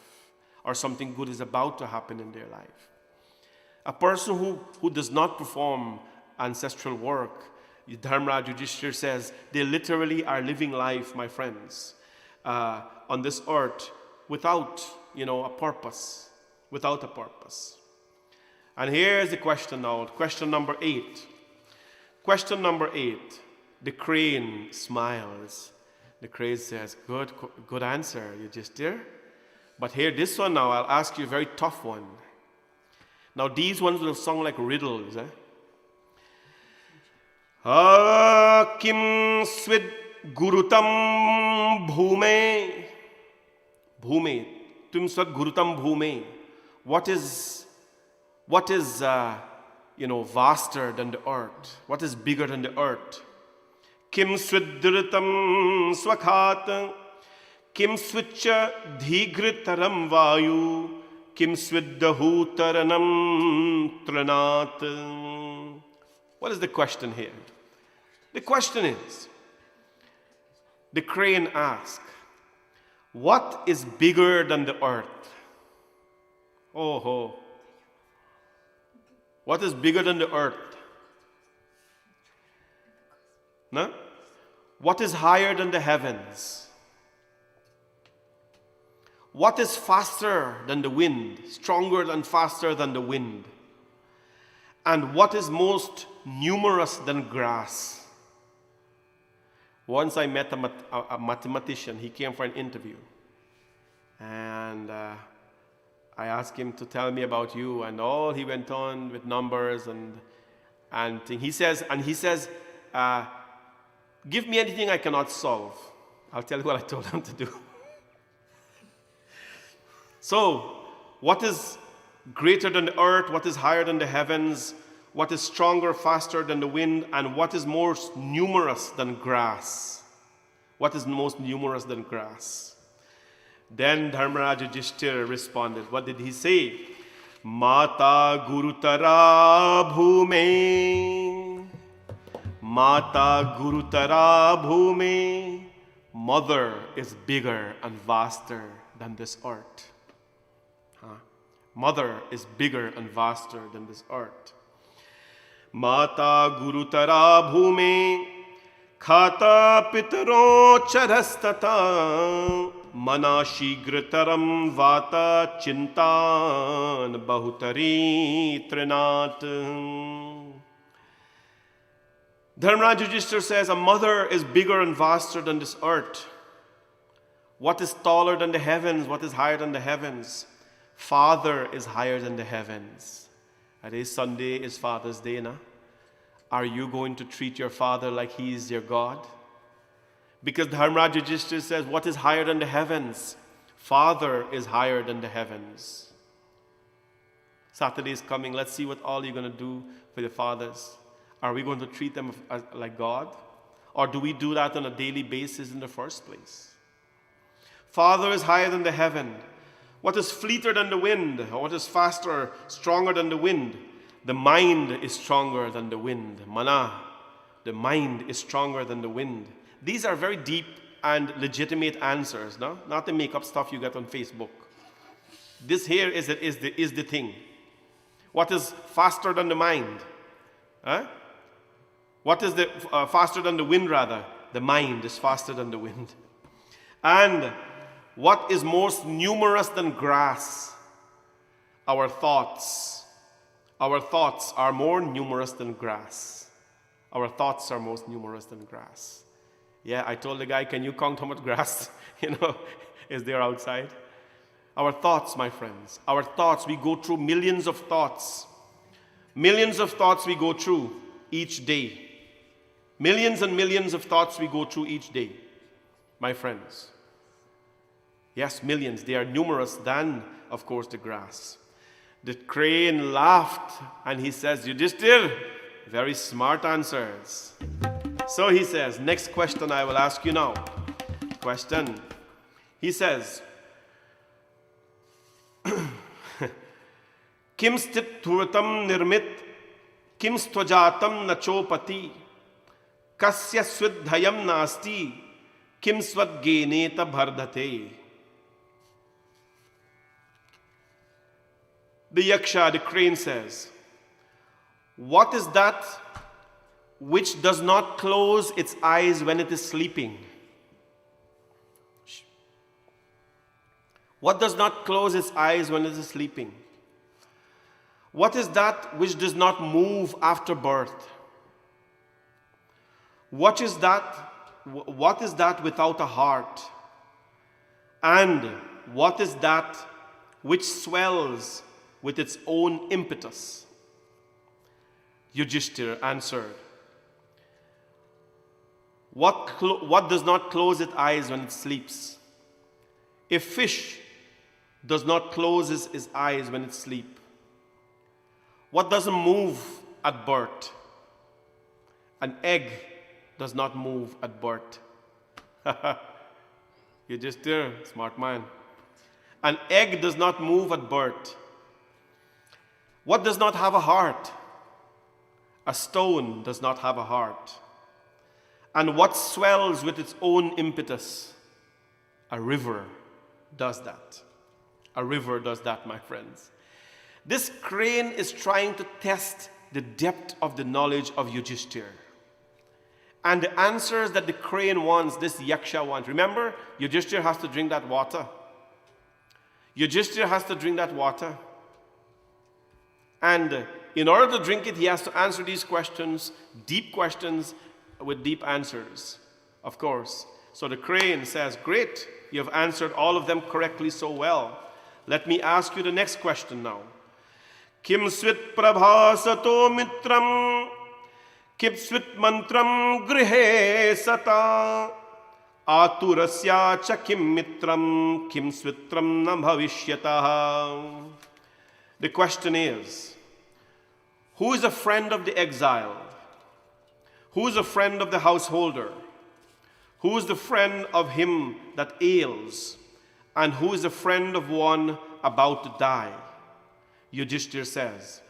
S3: Or something good is about to happen in their life. A person who does not perform ancestral work, Dharmaraj Yudhishthir says, they literally are living life, my friends, on this earth without, a purpose. Without a purpose. And here's the question now, question number 8. Question number 8. The crane smiles. The crane says, good answer, Yudhishthir. But here, this one now, I'll ask you a very tough one. Now, these ones will sound like riddles, Kim swid gurutam bhume. Bhume. Tum swad gurutam bhume. What is vaster than the earth? What is bigger than the earth? Kim swiddhritam swakhat. Kim switcha dhigritaram vayu. Kim swiddahutaranam tranat. What is the question here? The question is, the crane asks, what is bigger than the earth? Oh ho. What is bigger than the earth? No? What is higher than the heavens? What is faster than the wind, stronger and faster than the wind? And what is most numerous than grass? Once I met a mathematician. He came for an interview. And I asked him to tell me about you, and all he went on with numbers and he says, give me anything I cannot solve. I'll tell you what I told him to do. So, What is greater than the earth? What is higher than the heavens? What is stronger, faster than the wind? And what is more numerous than grass? What is most numerous than grass? Then Dharmaraj Yudhishthira responded. What did he say? Mata Gurutara Bhume. Mata Gurutara Bhume. Mother is bigger and vaster than this earth. Mother is bigger and vaster than this earth. Mata Gurutara Bhume. Khata Pitaro Charastata. Mana Shigrataram Vata Chintan Bahutari Trinat. Dharmaraj Yudhishthira says, a mother is bigger and vaster than this earth. What is taller than the heavens? What is higher than the heavens? Father is higher than the heavens. Today Sunday is Father's Day, na? Are you going to treat your father like he is your God? Because Dharmaraj Yudhishthira says, what is higher than the heavens? Father is higher than the heavens. Saturday is coming. Let's see what all you're going to do for the fathers. Are we going to treat them like God? Or do we do that on a daily basis in the first place? Father is higher than the heaven. What is fleeter than the wind? Or what is faster, stronger than the wind? The mind is stronger than the wind. Mana, the mind is stronger than the wind. These are very deep and legitimate answers, no? Not the make-up stuff you get on Facebook. This here is the thing. What is faster than the mind? Huh? What is the faster than the wind, rather? The mind is faster than the wind. And what is most numerous than grass? Our thoughts. Our thoughts are more numerous than grass. Our thoughts are most numerous than grass. Yeah, I told the guy, can you count how much grass, is there outside? Our thoughts, my friends. Our thoughts, we go through millions of thoughts. Millions of thoughts we go through each day. Millions and millions of thoughts we go through each day, my friends. Yes, millions. They are numerous than, of course, the grass. The crane laughed and he says, Yudhishthira, very smart answers. So he says, next question I will ask you now. Question. He says, Kim stit dhuratam nirmit, kim stvajatam nachopati, kasya svidhayam nasti, kim swadgeneta bhardhate. The yaksha, the crane says, what is that which does not close its eyes when it is sleeping? What does not close its eyes when it is sleeping? What is that which does not move after birth? What is that without a heart? And what is that which swells with its own impetus? Yudhishthira answered, what does not close its eyes when it sleeps? A fish does not close his eyes when it sleeps. What doesn't move at birth? An egg does not move at birth. Yudhishthira, smart man. An egg does not move at birth. What does not have a heart? A stone does not have a heart. And what swells with its own impetus? A river does that. A river does that, my friends. This crane is trying to test the depth of the knowledge of Yudhishthira. And the answers that the crane wants, this yaksha wants. Remember, Yudhishthira has to drink that water. Yudhishthira has to drink that water. And in order to drink it, he has to answer these questions with deep answers, of course. So the crane says, great, you have answered all of them correctly so well. Let me ask you the next question now. Kim swit prabhasato mitram, kip swit mantram grihe sata, Aturasya cha kim mitram kim switram na bhavishyatah. The question is, who is a friend of the exile? Who is a friend of the householder? Who is the friend of him that ails? And who is a friend of one about to die? Yudhishthir says,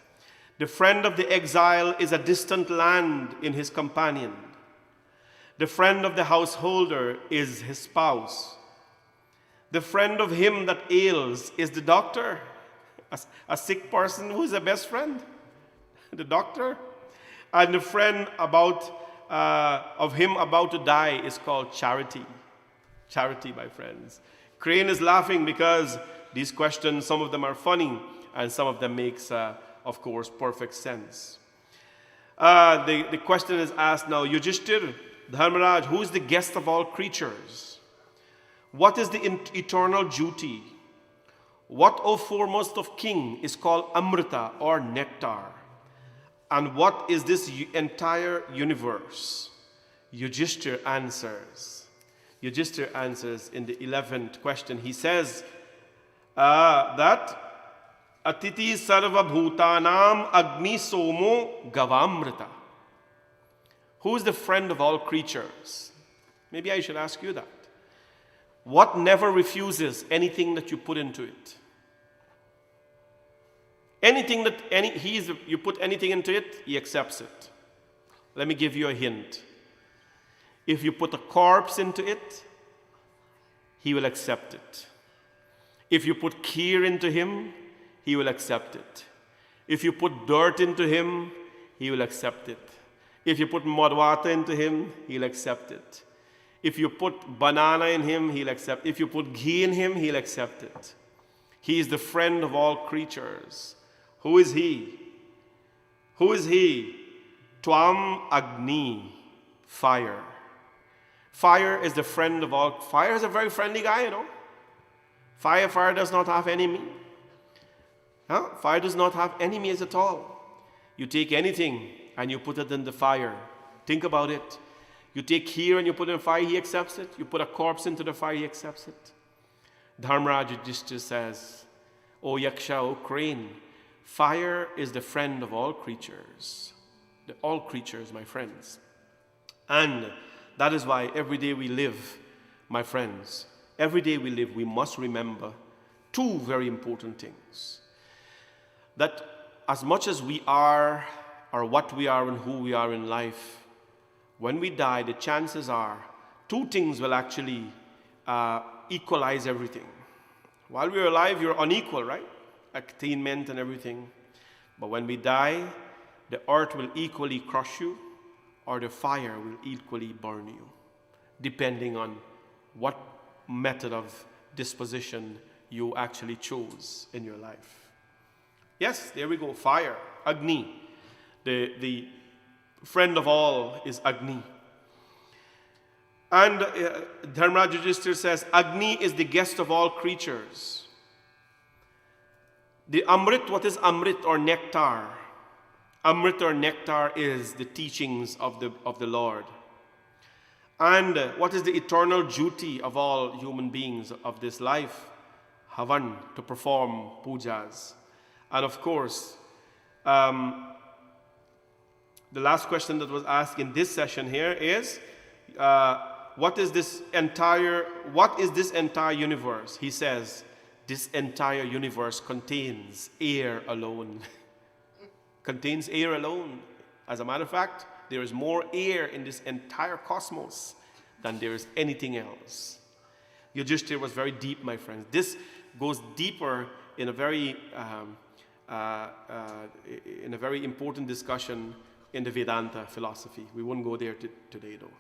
S3: the friend of the exile is a distant land in his companion. The friend of the householder is his spouse. The friend of him that ails is the doctor. A sick person, who is the best friend? The doctor. And the friend of him about to die is called charity. Charity, my friends. Crane is laughing because these questions, some of them are funny and some of them makes, of course, perfect sense. The question is asked now, Yudhishthir, Dharmaraj, who is the guest of all creatures? What is the eternal duty? What, O foremost of king, is called Amrita or nectar? And what is this entire universe? Yudhishthir answers. Yudhishthir answers in the 11th question. He says that Atiti sarva bhutanam agni somo gavamrita. Who is the friend of all creatures? Maybe I should ask you that. What never refuses anything that you put into it? Anything that you put anything into it, he accepts it. Let me give you a hint. If you put a corpse into it, he will accept it. If you put kheer into him, he will accept it. If you put dirt into him, he will accept it. If you put mud water into him, he'll accept it. If you put banana in him, he'll accept it. If you put ghee in him, he'll accept it. He is the friend of all creatures. Who is he? Who is he? Tvam Agni, fire. Fire is the friend of all. Fire is a very friendly guy, you know. Fire does not have enemy. Huh? Fire does not have enemies at all. You take anything and you put it in the fire. Think about it. You take kheer and you put it in fire, he accepts it. You put a corpse into the fire, he accepts it. Dharmaraj Yudhishthir says, O Yaksha, O crane, fire is the friend of all creatures. All creatures, my friends. And that is why every day we live, my friends, every day we live, we must remember two very important things. That as much as we are, or what we are and who we are in life, when we die, the chances are two things will actually equalize everything. While we're alive, you're unequal, right? Attainment and everything. But when we die, the earth will equally crush you, or the fire will equally burn you, depending on what method of disposition you actually chose in your life. Yes, there we go, fire, Agni. The friend of all is Agni. And Dharmaraj Yudhishthir says, Agni is the guest of all creatures. The Amrit, what is Amrit or nectar? Amrit or nectar is the teachings of the Lord. And what is the eternal duty of all human beings of this life? Havan, to perform pujas. And of course, the last question that was asked in this session here is, what is this entire universe? He says, this entire universe contains air alone. Contains air alone. As a matter of fact, there is more air in this entire cosmos than there is anything else. Yudhishthir was very deep, my friends. This goes deeper in a very important discussion in the Vedanta philosophy. We won't go there today, though.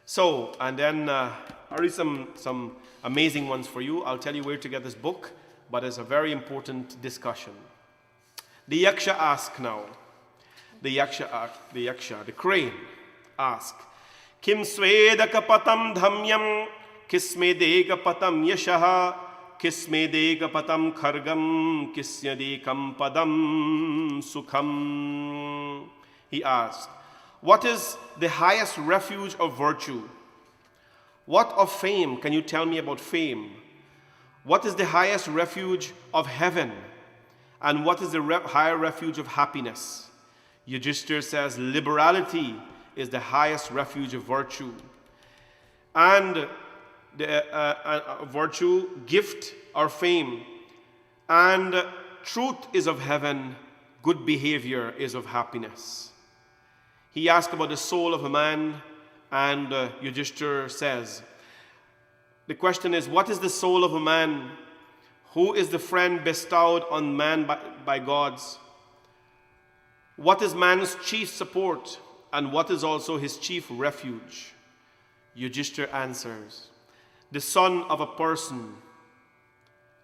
S3: So, and then I'll read some amazing ones for you. I'll tell you where to get this book, but it's a very important discussion. The Yaksha ask now. The crane ask, Kim swedaka patam dhamyam, kismedega patam yashaha, kismedega patam khargam, kisyadekam padam sukham. He asked, what is the highest refuge of virtue? What of fame? Can you tell me about fame? What is the highest refuge of heaven? And what is the higher refuge of happiness? Yudhishthira says, liberality is the highest refuge of virtue. And the virtue, gift or fame. And truth is of heaven, good behavior is of happiness. He asked about the soul of a man, and Yudhishthira says, the question is, what is the soul of a man? Who is the friend bestowed on man by gods? What is man's chief support, and what is also his chief refuge? Yudhishthira answers, the son of a person,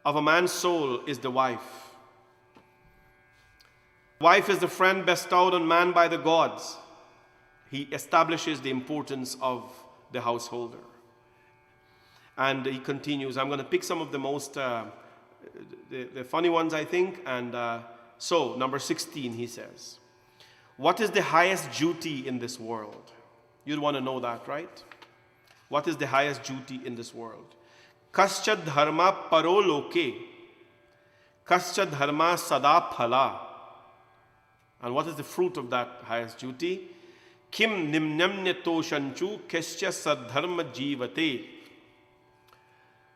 S3: of a man's soul, is the wife. Wife is the friend bestowed on man by the gods. He establishes the importance of the householder. And he continues, I'm going to pick some of the most, the funny ones, I think. And so, number 16, he says, what is the highest duty in this world? You'd want to know that, right? What is the highest duty in this world? Kascha dharma paro loke, kascha dharma sada phala. And what is the fruit of that highest duty? Kim nimnamnyato shanchu kescha sadharma jivate.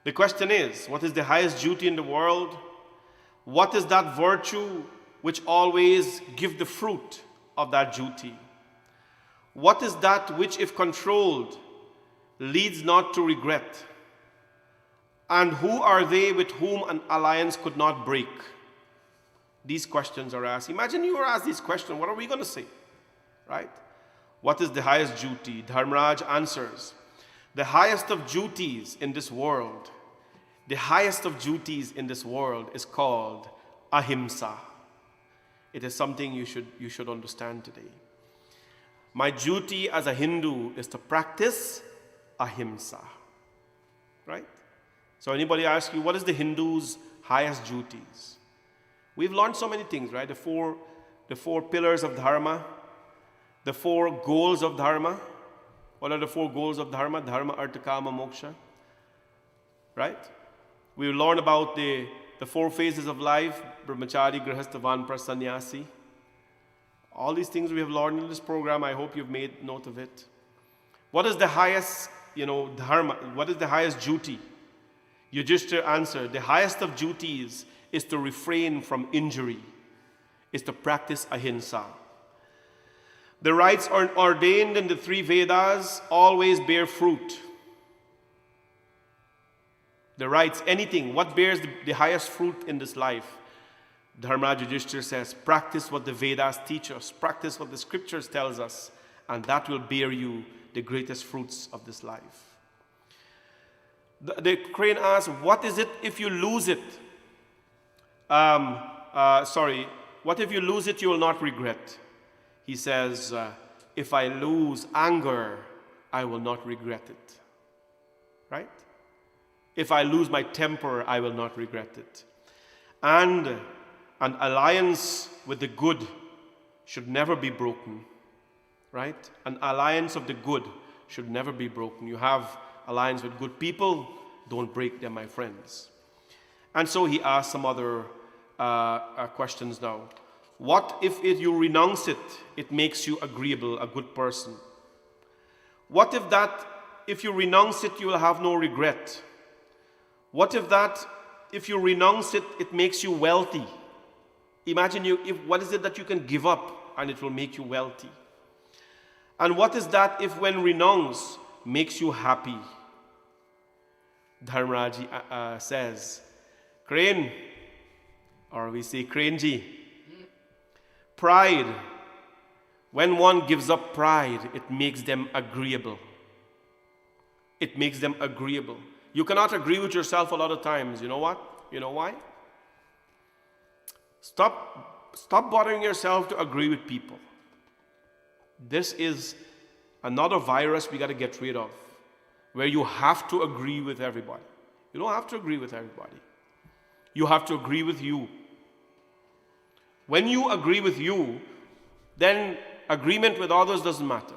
S3: The question is, what is the highest duty in the world? What is that virtue which always gives the fruit of that duty? What is that which, if controlled, leads not to regret? And who are they with whom an alliance could not break? These questions are asked. Imagine you were asked these questions. What are we going to say? Right? What is the highest duty? Dharmaraj answers, the highest of duties in this world, the highest of duties in this world is called ahimsa. It is something you should understand today. My duty as a Hindu is to practice ahimsa. Right? So anybody asks you, what is the Hindu's highest duties? We've learned so many things, right? The four pillars of Dharma, the four goals of Dharma. What are the four goals of Dharma? Dharma, Artha, Kama, Moksha. Right? We learn about the four phases of life, Brahmachari, Grihastha, Vanprastha, Sannyasi. All these things we have learned in this program. I hope you've made note of it. What is the highest, Dharma? What is the highest duty? Yudhishthira answered, the highest of duties is to refrain from injury, is to practice ahimsa. The rites ordained in the three Vedas always bear fruit. The rites, anything, what bears the highest fruit in this life? Dharmaraj Yudhishthira says, practice what the Vedas teach us, practice what the scriptures tells us, and that will bear you the greatest fruits of this life. The crane asks, what is it if you lose it? What if you lose it, you will not regret? He says, if I lose anger, I will not regret it. Right? If I lose my temper, I will not regret it. And an alliance with the good should never be broken. Right? An alliance of the good should never be broken. You have alliance with good people, don't break them, my friends. And so he asks some other questions now. What if you renounce it, it makes you agreeable, a good person? What if you renounce it, you will have no regret? What if you renounce it, it makes you wealthy? Imagine what is it that you can give up and it will make you wealthy? And what is that if when renounced makes you happy? Dharmaraj says, Crane, or we say Cranji, pride, when one gives up pride, it makes them agreeable. It makes them agreeable. You cannot agree with yourself a lot of times. You know what? You know why? Stop bothering yourself to agree with people. This is another virus we got to get rid of, where you have to agree with everybody. You don't have to agree with everybody. You have to agree with you. When you agree with you, then agreement with others doesn't matter,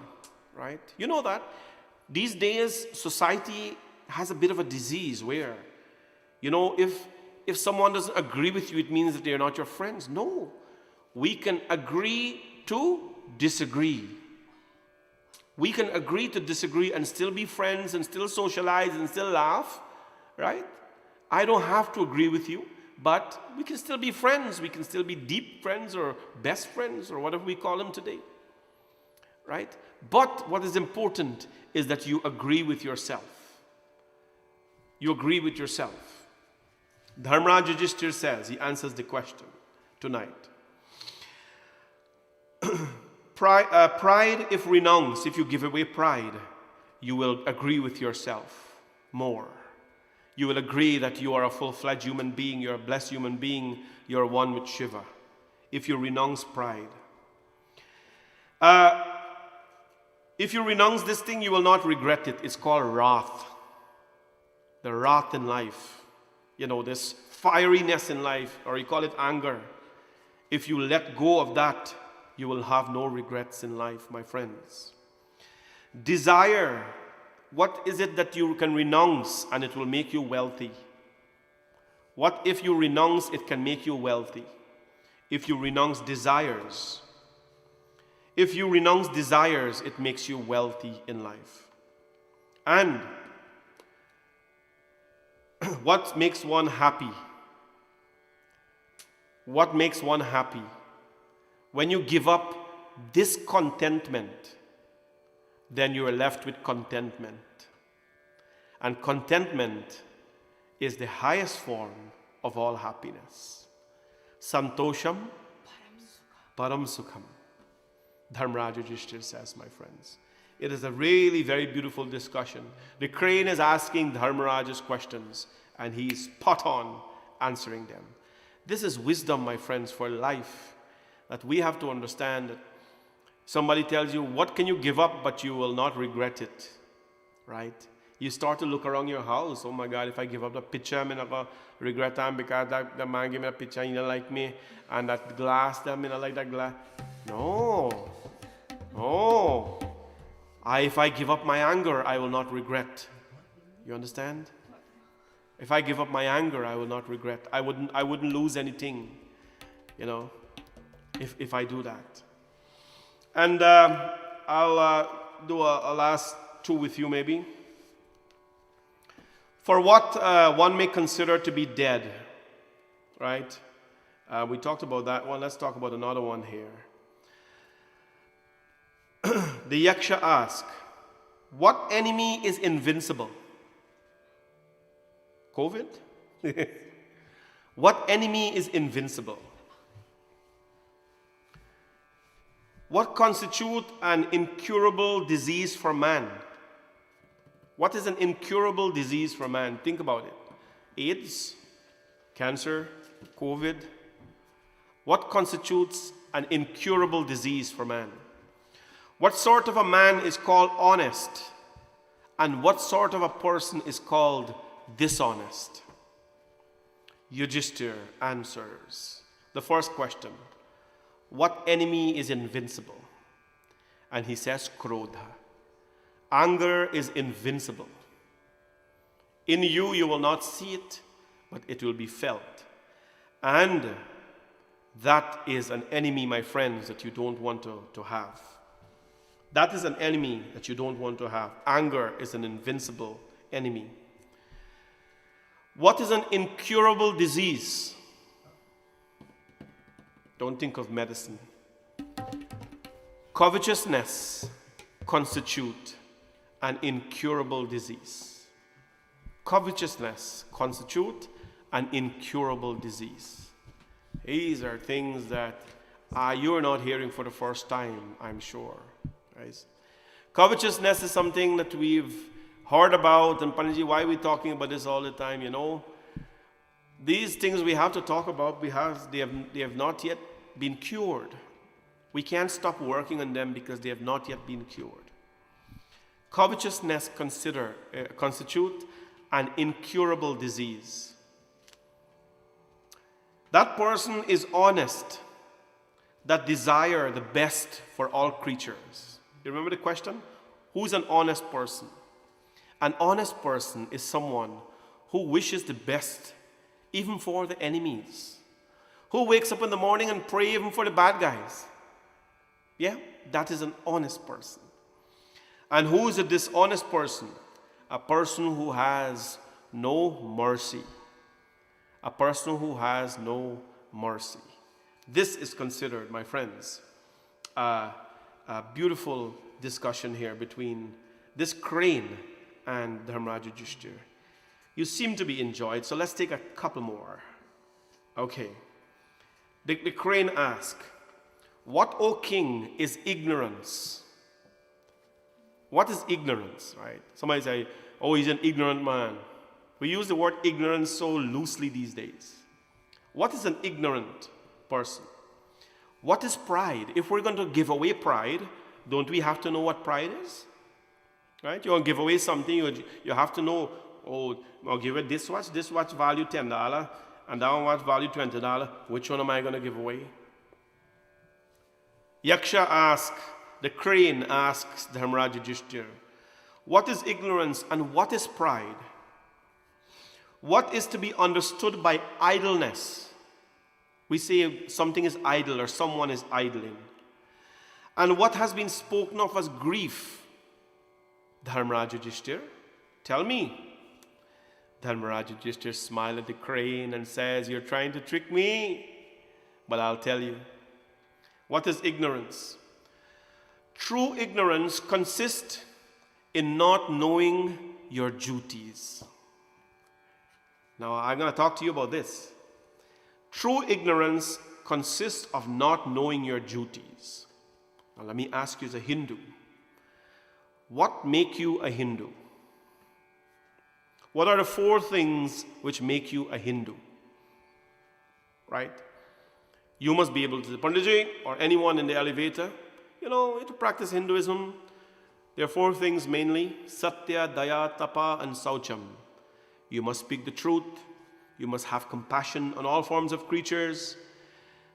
S3: right? You know that. These days, society has a bit of a disease where, if someone doesn't agree with you, it means that they're not your friends. No. We can agree to disagree. We can agree to disagree and still be friends and still socialize and still laugh, right? I don't have to agree with you, but we can still be friends. We can still be deep friends or best friends or whatever we call them today, right? But what is important is that you agree with yourself. You agree with yourself. Dharmaraj Yudhishthir says, he answers the question tonight. Pride, if renounced, if you give away pride, you will agree with yourself more. You will agree that you are a full-fledged human being, you're a blessed human being, you're one with Shiva. If you renounce pride. If you renounce this thing, you will not regret it. It's called wrath. The wrath in life. This fieriness in life, or you call it anger. If you let go of that, you will have no regrets in life, my friends. Desire. What is it that you can renounce and it will make you wealthy? What if you renounce, it can make you wealthy? If you renounce desires. If you renounce desires, it makes you wealthy in life. And what makes one happy? What makes one happy? When you give up discontentment, then you are left with contentment. And contentment is the highest form of all happiness. Santosham param sukham. Dharmaraj Yudhishthir says, my friends. It is a really very beautiful discussion. The crane is asking Dharmaraj's questions, and he is spot on answering them. This is wisdom, my friends, for life, that we have to understand that somebody tells you, what can you give up, but you will not regret it, right? You start to look around your house. Oh my God, if I give up the picture, I'm going to regret it because the man gave me a picture, he didn't like me, and that glass, I mean, I like that glass. No. If I give up my anger, I will not regret. You understand? If I give up my anger, I will not regret. I wouldn't lose anything, if I do that. And I'll do a last two with you maybe. For what one may consider to be dead, right? We talked about that one. Let's talk about another one here. The Yaksha asked, what enemy is invincible? COVID? What enemy is invincible? What constitutes an incurable disease for man? What is an incurable disease for man? Think about it. AIDS, cancer, COVID. What constitutes an incurable disease for man? What sort of a man is called honest? And what sort of a person is called dishonest? Yudhishthir answers the first question. What enemy is invincible? And he says, Krodha. Anger is invincible. In you, you will not see it, but it will be felt. And that is an enemy, my friends, that you don't want to have. That is an enemy that you don't want to have. Anger is an invincible enemy. What is an incurable disease? Don't think of medicine. Covetousness constitutes an incurable disease. Covetousness constitutes an incurable disease. These are things that you're not hearing for the first time, I'm sure. Right? Covetousness is something that we've heard about, and Panditji, why are we talking about this all the time? These things we have to talk about because they have not yet been cured. We can't stop working on them because they have not yet been cured. Covetousness constitute an incurable disease. That person is honest, that desire the best for all creatures. You remember the question? Who's an honest person? An honest person is someone who wishes the best, even for the enemies. Who wakes up in the morning and pray even for the bad guys. Yeah, that is an honest person. And who is a dishonest person? A person who has no mercy. A person who has no mercy. This is considered, my friends, a beautiful discussion here between this crane and Dharmraj Yudhishthir. You seem to be enjoyed, so let's take a couple more. Okay. The crane asks, what, O king, is ignorance? What is ignorance, right? Somebody say, oh, he's an ignorant man. We use the word ignorance so loosely these days. What is an ignorant person? What is pride? If we're going to give away pride, don't we have to know what pride is? Right? You want to give away something, you have to know, oh, I'll give it this watch value $10, and that one watch value $20. Which one am I going to give away? Yaksha asks, the crane asks Dharmraj Yudhishthir, what is ignorance and what is pride? What is to be understood by idleness? We say something is idle or someone is idling. And what has been spoken of as grief? Dharmraj Yudhishthir, tell me. Dharmraj Yudhishthir smiles at the crane and says, you're trying to trick me, but I'll tell you. What is ignorance? True ignorance consists in not knowing your duties. Now, I'm going to talk to you about this. True ignorance consists of not knowing your duties. Now, let me ask you as a Hindu, what make you a Hindu? What are the 4 things which make you a Hindu? Right? You must be able to, Panditji or anyone in the elevator, to practice Hinduism. There are 4 things mainly: Satya, Daya, Tapa, and Saucham. You must speak the truth. You must have compassion on all forms of creatures.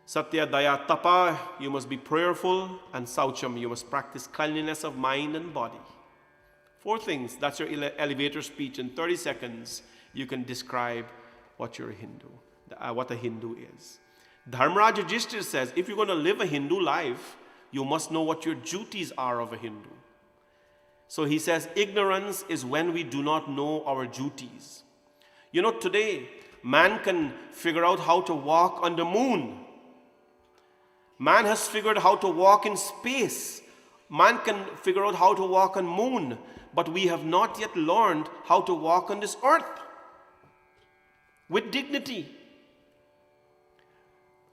S3: Satya, Daya, Tapa, you must be prayerful. And Saucham, you must practice cleanliness of mind and body. 4 things, that's your elevator speech. In 30 seconds, you can describe what you're a Hindu, what a Hindu is. Dharmraj Yudhishthir says, if you're going to live a Hindu life, you must know what your duties are of a Hindu. So he says, ignorance is when we do not know our duties. Today, man can figure out how to walk on the moon. Man has figured how to walk in space. Man can figure out how to walk on moon. But we have not yet learned how to walk on this earth with dignity.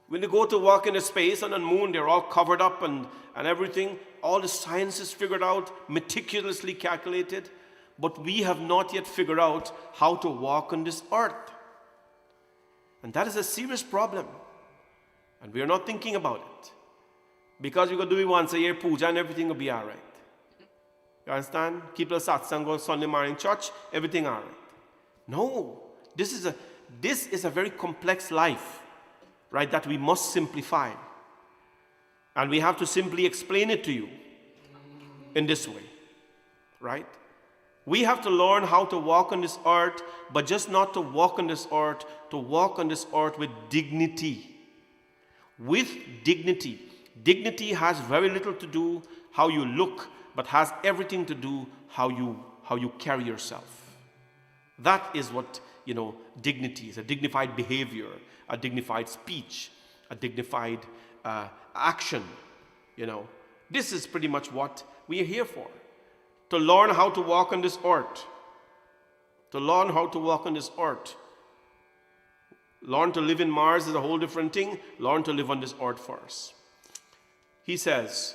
S3: When they go to walk in a space and on the moon, they're all covered up and everything. All the science is figured out, meticulously calculated. But we have not yet figured out how to walk on this earth. And that is a serious problem. And we are not thinking about it. Because we're going to do it once a year, puja, and everything will be all right. You understand? Keep the satsang, go Sunday morning church, everything all right. No. This is a very complex life, right, that we must simplify. And we have to simply explain it to you in this way, right? We have to learn how to walk on this earth, but just not to walk on this earth, to walk on this earth with dignity. With dignity. Dignity has very little to do how you look, but has everything to do how you carry yourself. That is what, dignity is, a dignified behavior, a dignified speech, a dignified action. This is pretty much what we are here for. To learn how to walk on this earth. To learn how to walk on this earth. Learn to live in Mars is a whole different thing. Learn to live on this earth first. He says,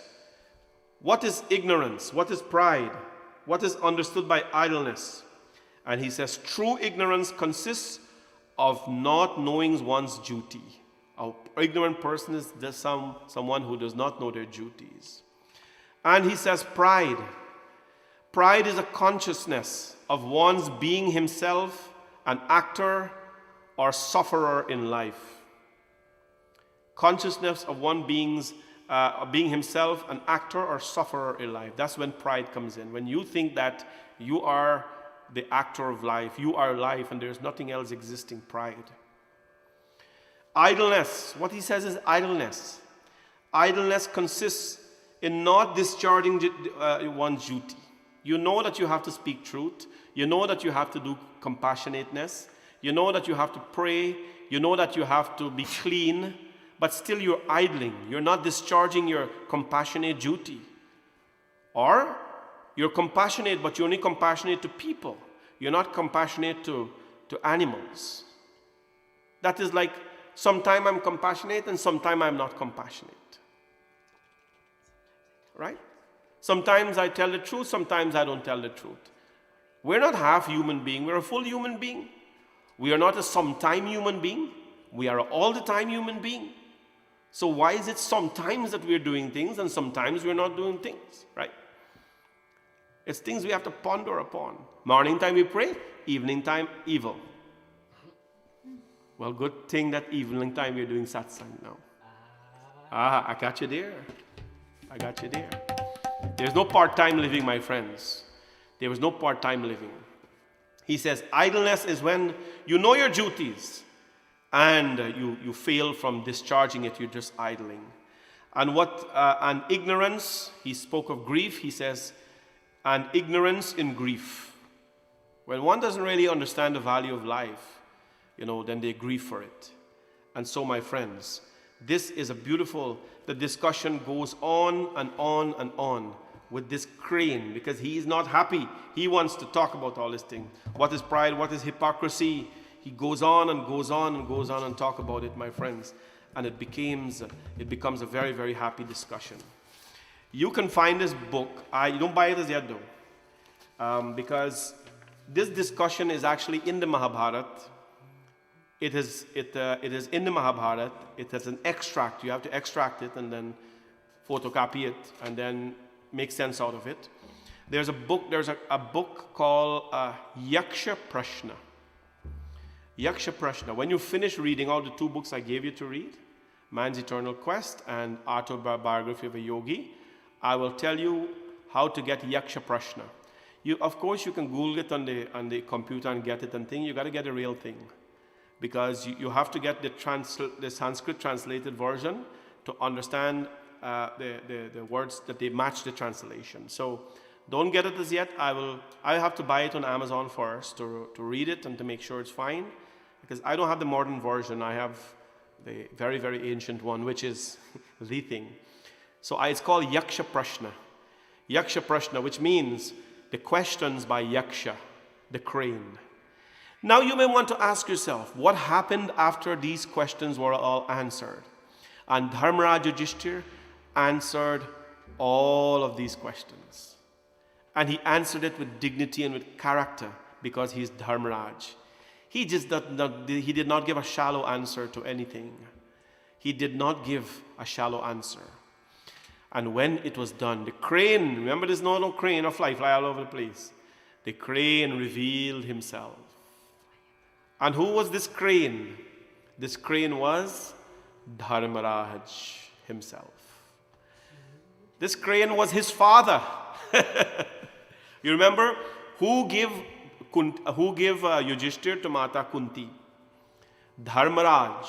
S3: what is ignorance? What is pride? What is understood by idleness? And he says, true ignorance consists of not knowing one's duty. An ignorant person is just someone who does not know their duties. And he says, pride. Pride is a consciousness of one's being himself an actor or sufferer in life. Consciousness of one being's being himself an actor or sufferer in life. That's when pride comes in. When you think that you are the actor of life, you are life, and there's nothing else existing, pride. Idleness, what he says is idleness. Idleness consists in not discharging one's duty. You know that you have to speak truth. You know that you have to do compassionateness. You know that you have to pray. You know that you have to be clean. But still you're idling. You're not discharging your compassionate duty. Or you're compassionate, but you're only compassionate to people. You're not compassionate to animals. That is like, sometime I'm compassionate and sometime I'm not compassionate. Right? Sometimes I tell the truth, sometimes I don't tell the truth. We're not half human being, we're a full human being. We are not a sometime human being. We are all the time human being. So why is it sometimes that we're doing things and sometimes we're not doing things, right? It's things we have to ponder upon. Morning time we pray, evening time evil. Well, good thing that evening time we're doing satsang now. I got you there. I got you there. There's no part-time living, my friends. There was no part-time living. He says, idleness is when you know your duties and you fail from discharging it, you're just idling. And ignorance, he spoke of grief, he says, and ignorance in grief. When one doesn't really understand the value of life, then they grieve for it. And so, my friends, this is a beautiful, the discussion goes on and on and on with this crane, because he is not happy. He wants to talk about all this thing. What is pride? What is hypocrisy? He goes on and goes on and goes on and talk about it, my friends. And it becomes a very, very happy discussion. You can find this book. You don't buy it as yet though. Because this discussion is actually in the Mahabharata. It is in the Mahabharata. It has an extract. You have to extract it and then photocopy it and then make sense out of it. There's a book called Yaksha Prashna. Yaksha Prashna. When you finish reading all the two books I gave you to read, Man's Eternal Quest and Autobiography of a Yogi, I will tell you how to get Yaksha Prashna. Of course, you can Google it on the computer and get it and thing. You got to get a real thing, because you have to get the Sanskrit translated version to understand the words that they match the translation. So don't get it as yet. I have to buy it on Amazon first to read it and to make sure it's fine, because I don't have the modern version. I have the very, very ancient one, which is the thing. So it's called Yaksha Prashna. Yaksha Prashna, which means the questions by Yaksha, the crane. Now you may want to ask yourself, what happened after these questions were all answered? And Dharmaraj Yudhishthir answered all of these questions. And he answered it with dignity and with character, because he is Dharmaraj. He did not give a shallow answer to anything. He did not give a shallow answer. And when it was done, the crane, remember there's no crane or fly all over the place. The crane revealed himself. And who was this crane? This crane was Dharmaraj himself. This crane was his father. You remember who gave Yudhishthir to Mata Kunti? Dharmaraj,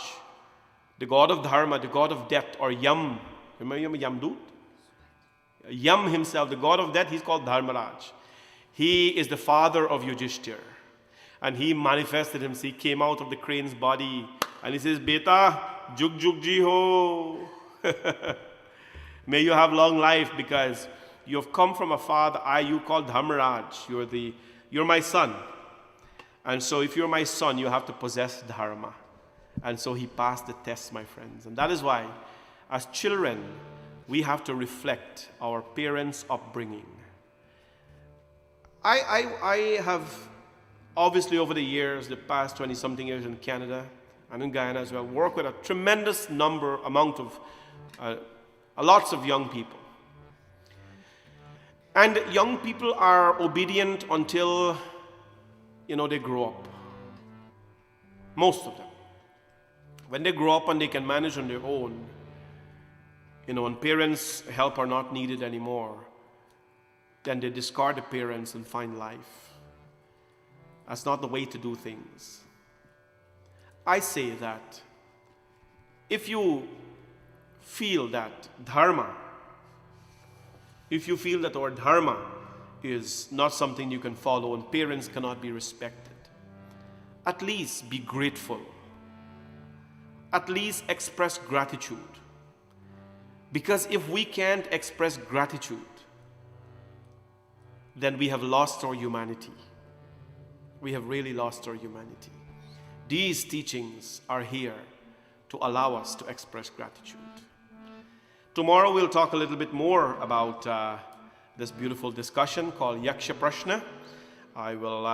S3: the god of Dharma, the god of death, or Yam. Remember Yamdut? Yam himself, the god of death, he's called Dharmaraj. He is the father of Yudhishthir. And he manifested himself. He came out of the crane's body and he says, Beta, Jug Jug Ji Ho. May you have long life, because you have come from a father. You called Dharmaraj. You're my son. And so if you're my son, you have to possess Dharma. And so he passed the test, my friends. And that is why, as children, we have to reflect our parents' upbringing. I have, obviously over the years, the past 20-something years in Canada and in Guyana as well, worked with a tremendous amount of lots of young people. And young people are obedient until, they grow up. Most of them. When they grow up and they can manage on their own, when parents' help are not needed anymore, then they discard the parents and find life. That's not the way to do things. I say that if you feel that our dharma is not something you can follow and parents cannot be respected, at least be grateful. At least express gratitude. Because if we can't express gratitude, then we have lost our humanity. We have really lost our humanity. These teachings are here to allow us to express gratitude. Tomorrow we'll talk a little bit more about this beautiful discussion called Yaksha Prashna. I will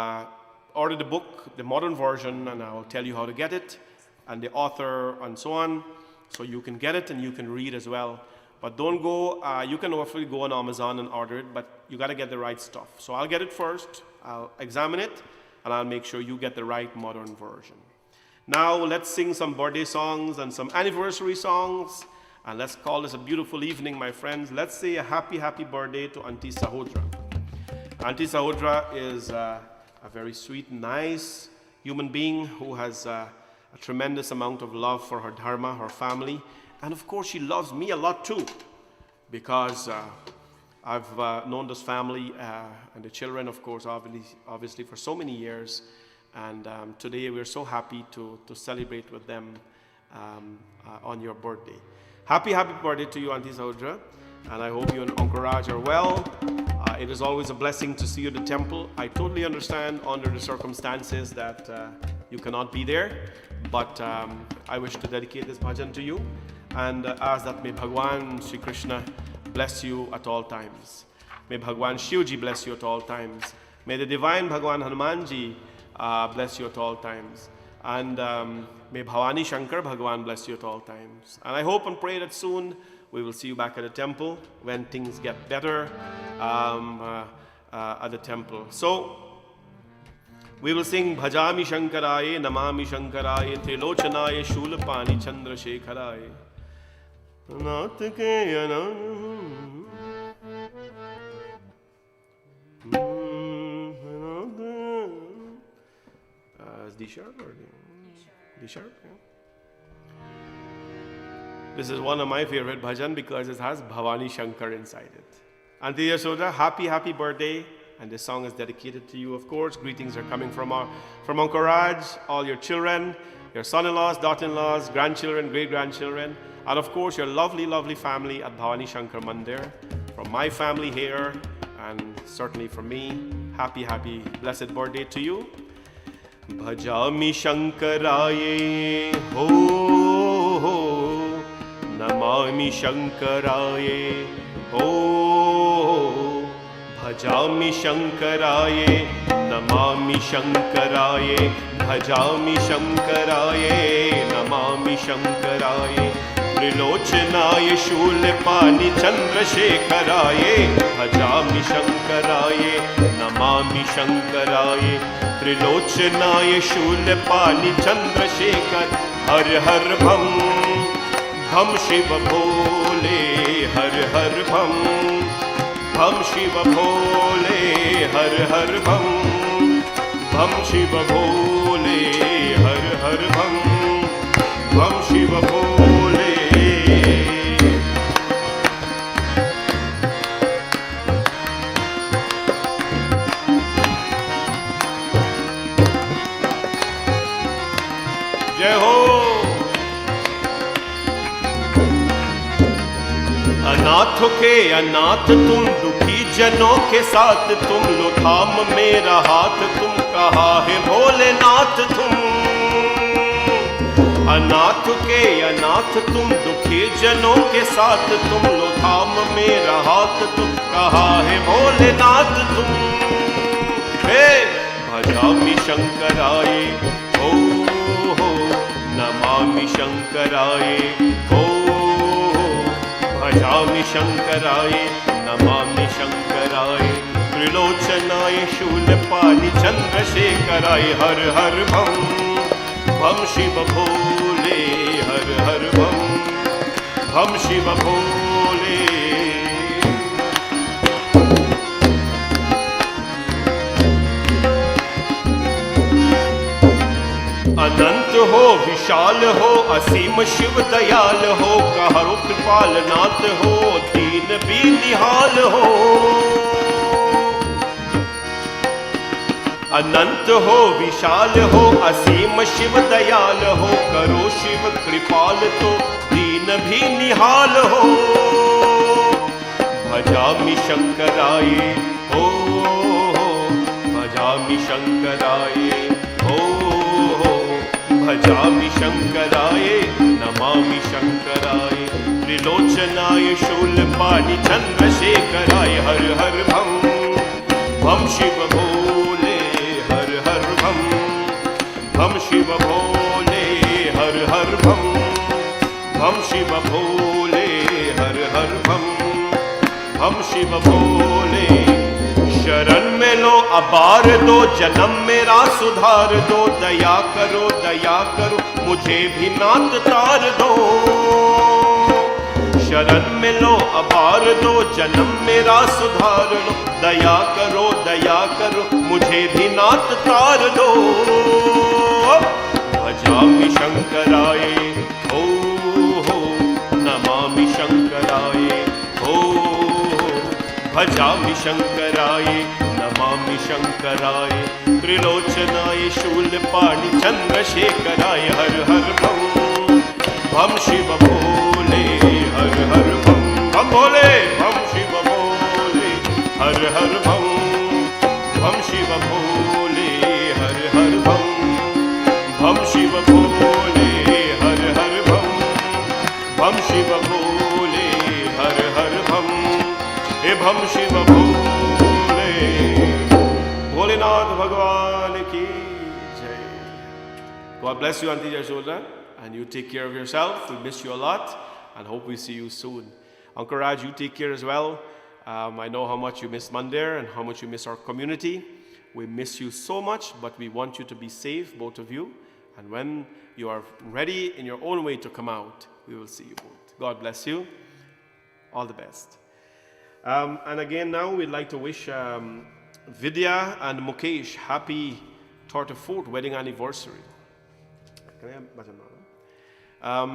S3: order the book, the modern version, and I will tell you how to get it, and the author, and so on, so you can get it and you can read as well. But don't go, you can hopefully go on Amazon and order it, but you got to get the right stuff. So I'll get it first, I'll examine it, and I'll make sure you get the right modern version. Now let's sing some birthday songs and some anniversary songs, and let's call this a beautiful evening, my friends. Let's say a happy, happy birthday to Auntie Sahodra. Auntie Sahodra is a very sweet, nice human being who has a tremendous amount of love for her dharma, her family, and of course she loves me a lot too, because I've known this family and the children, of course, obviously for so many years, and today we're so happy to celebrate with them on your birthday. Happy, happy birthday to you, Auntie Sahodra, and I hope you and Uncle Raj are well. It is always a blessing to see you at the temple. I totally understand under the circumstances that you cannot be there, but I wish to dedicate this bhajan to you and ask that may Bhagwan Shri Krishna bless you at all times. May Bhagwan Shivji bless you at all times. May the divine Bhagwan Hanumanji bless you at all times. And may Bhavani Shankar Bhagwan bless you at all times. And I hope and pray that soon we will see you back at the temple when things get better at the temple. So we will sing Bhajami Shankaraye, Namami Shankaraye, Trilochanaye, Shulapani Chandra Shekharaye. D sharp or D sharp? Yeah. This is one of my favorite bhajan because it has Bhavani Shankar inside it. Auntie Yashoda, happy, happy birthday. And this song is dedicated to you, of course. Greetings are coming from Uncle Raj, all your children, your son-in-laws, daughter-in-laws, grandchildren, great-grandchildren, and of course your lovely, lovely family at Bhavani Shankar Mandir. From my family here, and certainly from me, happy, happy, blessed birthday to you. Bhajami Shankaraye, ho, Namami Shankaraye, ho, Bhajami Shankaraye, Namami Shankaraye, Bhajami Shankaraye, Namami Shankaraye, Trilochanaye, Shulapani Chandra Shekharaye, Bhajami Shankaraye, Namami Shankaraye, Trilochanaye, Shulapani Chandra Shekhar, Har Har Bham, Bham Shiva Bhole, Har Har Bham, Bham Shiva Bhole, Har Har Bham, Bham Shiva Bhole, Har Har Bham, Bham Shiva Bhole. Jai Ho! अनाथों के अनाथ तुम, दुखी जनों के साथ तुम, लो थाम मेरा हाथ तुम, कहा है भोलेनाथ तुम। अनाथ के अनाथ तुम, दुखी जनों के साथ तुम, लो थाम मेरा हाथ तुम, कहा है भोलेनाथ तुम। हे भजामि शंकराय, ओ हो, नमामि शंकराय, ओ भजामि शंकराय, नमामि शंकराय, त्रिलोचनाय, शूलपाणि चंद्रशेखराय, हर हर भम, भम शिव भोले, हर हर भम,
S1: हम शिव भोले। अनंत हो विशाल हो असीम शिव दयाल हो, कहरो कृपाल नाथ हो दीन भी निहाल हो। अनंत हो विशाल हो असीम शिव दयाल हो, करो शिव कृपाल तो दीन भी निहाल हो। भजामि शंकराय हो, भजामि शंकराय हो, भजामि शंकराय नमामि शंकराय। त्रिलोचनाय शूलपाणि चंद्रशेखराय हर हर भम भम शिव भोले। हम शिव भोले हर हर भम, हम शिव भोले हर हर भम, हम शिव भोले। शरण में लो अबार दो, जन्म मेरा सुधार दो, दया करो मुझे भी नात तार दो। शरण में लो अबार दो, जन्म मेरा सुधार लो, दया करो मुझे भी नात तार दो। भजामि शंकराय हो, नमामि शंकराय हो, भजामि शंकराय नमामि शंकराय। त्रिलोचनाय शूलपाणि चंद्रशेखराय हर हर भम भम शिव भोले हर हर भम भम भोले भम शिव भोले हर हर भम भम शिव भोले हर हर भम भम शिव भोले हर हर भम भम शिव भोले हर हर भम हे भम शिव भोले। भोलेनाथ भगवान की जय। God bless you, Auntie Yashoda, and you take care of yourself. We miss you a lot and hope we see you soon. Uncle Raj, you take care as well. I know how much you miss Mandir and how much you miss our community. We miss you so much, but we want you to be safe, both of you. And when you are ready in your own way to come out, we will see you both. God bless you. All the best. And again, now we'd like to wish Vidya and Mukesh happy 34th wedding anniversary.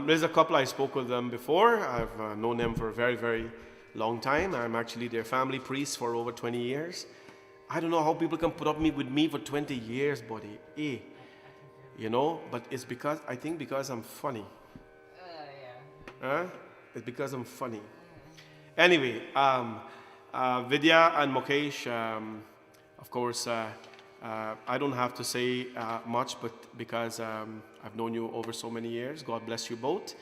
S1: There's a couple I spoke with them before. I've known them for a very, very long time. I'm actually their family priest for over 20 years. I don't know how people can put up with me for 20 years, buddy. You know, but it's because, I think because I'm funny. It's because I'm funny. Anyway, Vidya and Mukesh, of course, I don't have to say much, but because I've known you over so many years, God bless you both.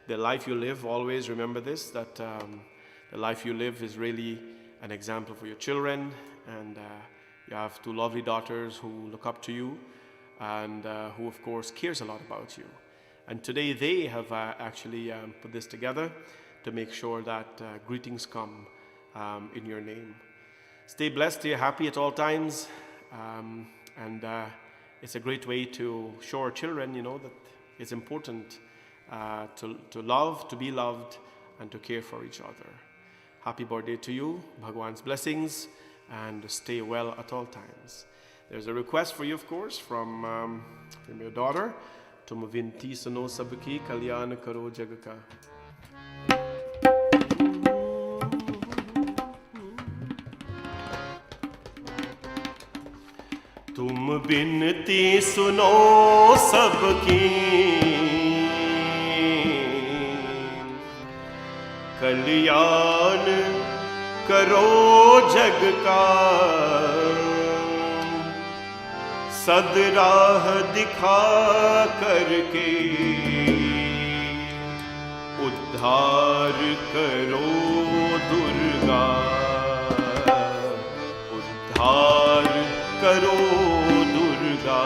S1: The life you live, always remember this, that the life you live is really an example for your children, and you have two lovely daughters who look up to you, and who of course cares a lot about you. And today they have actually put this together to make sure that greetings come in your name. Stay blessed, stay happy at all times, and it's a great way to show our children, you know, that it's important to love, to be loved, and to care for each other. Happy birthday to you, Bhagwan's blessings, and stay well at all times. There's a request for you, of course, from your daughter. Tum vinti suno sabki kalyan karo jag ka. तुम बिनती सुनो सबकी कल्याण करो जग का, सदराह दिखा करके उद्धार करो दुर्गा, उद्धार करो दुर्गा।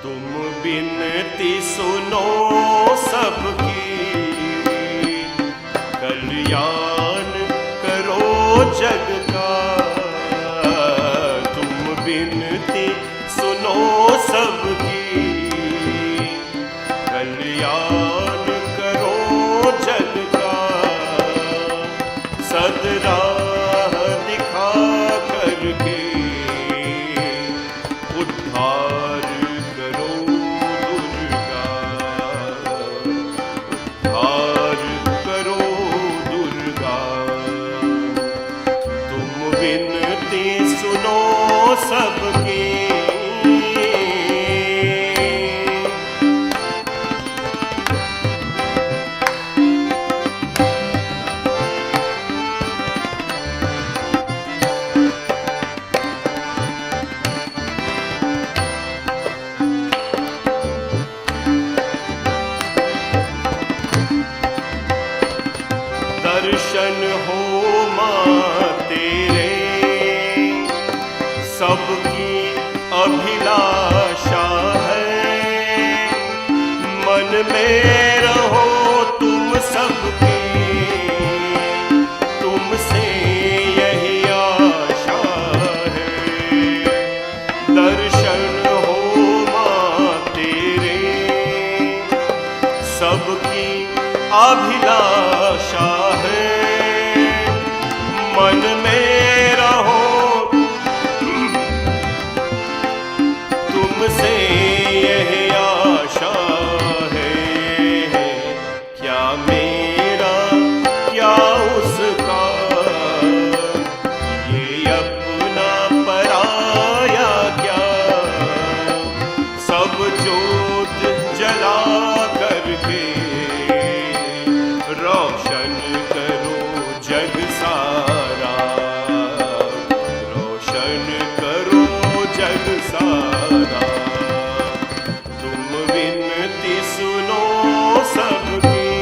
S1: तुम बिनती सुनो सबकी कल्याण करो जग का, तुम बिनती सुनो सबकी कल्याण करो विनती सुनो सबकी। दर्शन हो माँ तेरे, सबकी अभिलाषा है। मन में रहो तुम सबके, तुमसे यही आशा है। दर्शन हो माँ तेरे, सबकी अभिलाषा है। मन में रहो तुमसे यही आशा है। क्या मेरा क्या उसका, ये अपना पराया क्या। सब जोत जला करके रोशन करो जग सारा, रोशन करो जग सारा। तुम विनती सुनो सबकी,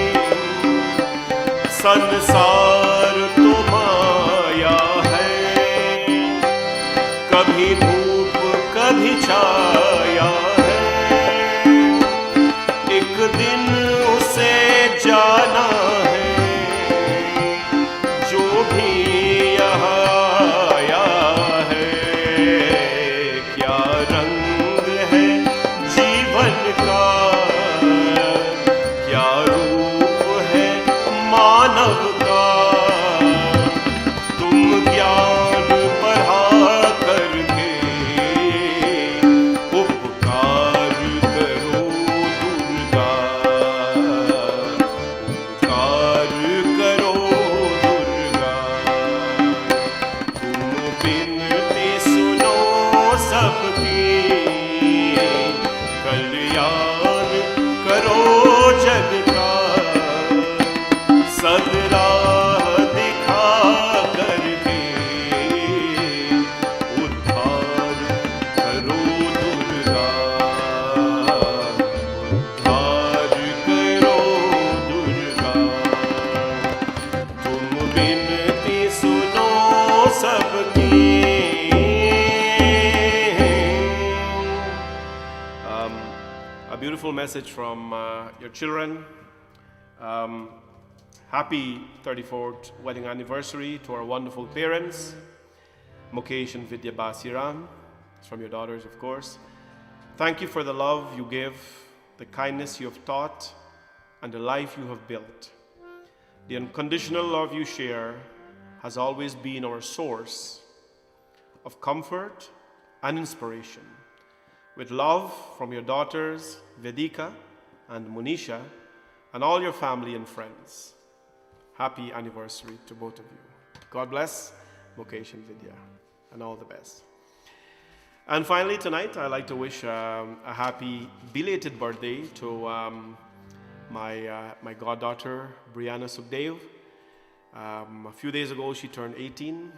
S1: संसार तो माया है। कभी धूप कभी छाया है, एक दिन उसे जाना है। जो भी यहाँ आया है, क्या रंग है जीवन का, क्या रूप है मानव का। तुम ज्ञान बढ़ा करके उपकार करो दुर्गा, उपकार करो दुर्गा। तुम विनती सुनो सबकी, कल्याण करो जग का। सदराह दिखा करके उद्धार करो दुर्गा, उद्धार करो दुर्गा। तुम विनती सुनो सबकी। A beautiful message from your children. Happy 34th wedding anniversary to our wonderful parents, Mukesh and Vidya Basiram. It's from your daughters, of course. Thank you for the love you give, the kindness you have taught, and the life you have built. The unconditional love you share has always been our source of comfort and inspiration. With love from your daughters, Vedika and Munisha, and all your family and friends. Happy anniversary to both of you. God bless Mukesh and Vidya, and all the best. And finally, tonight, I'd like to wish a happy belated birthday to my goddaughter, Brianna Sukhdev. A few days ago, she turned 18.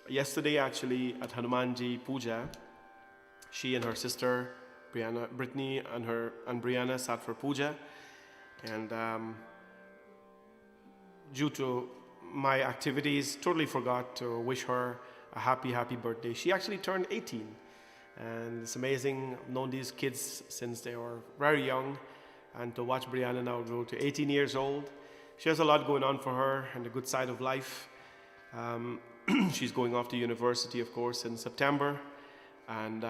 S1: Yesterday, actually, at Hanumanji Puja, she and her sister, Brittany, and Brianna sat for puja. And due to my activities, totally forgot to wish her a happy birthday. She actually turned 18. And it's amazing. I've known these kids since they were very young. And to watch Brianna now grow to 18 years old, she has a lot going on for her and the good side of life. She's going off to university, of course, in September, and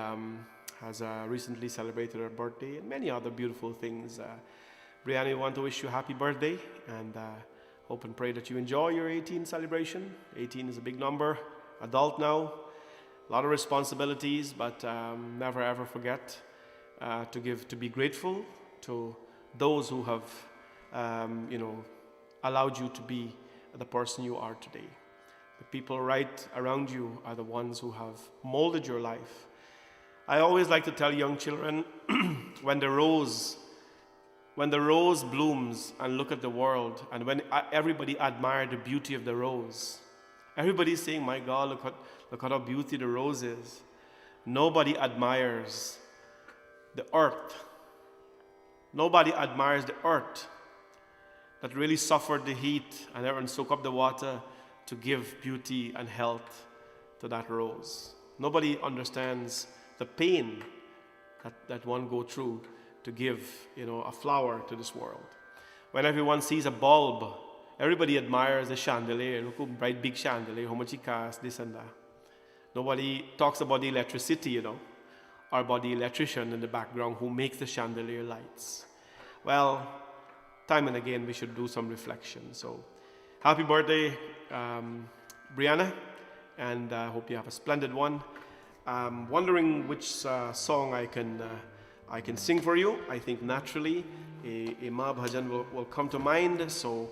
S1: has recently celebrated her birthday and many other beautiful things. Brianna, we want to wish you a happy birthday, and hope and pray that you enjoy your 18 celebration. 18 is a big number, adult now, a lot of responsibilities, but never ever forget to be grateful to those who have allowed you to be the person you are today.
S3: The people right around you are the ones who have molded your life. I always like to tell young children, when the rose blooms and look at the world, and when everybody admire the beauty of the rose, everybody's saying, my God, look at how beauty the rose is. Nobody admires the earth. Nobody admires the earth that really suffered the heat and soak up the water to give beauty and health to that rose. Nobody understands the pain that one go through to give, a flower to this world. When everyone sees a bulb, everybody admires the chandelier. Look how bright, big chandelier, how much it costs, this and that. Nobody talks about the electricity, or about the electrician in the background who makes the chandelier lights. Well, time and again, we should do some reflection. So, happy birthday, Brianna, and I hope you have a splendid one. I'm wondering which song I can sing for you. I think naturally a Ma Bhajan will come to mind, so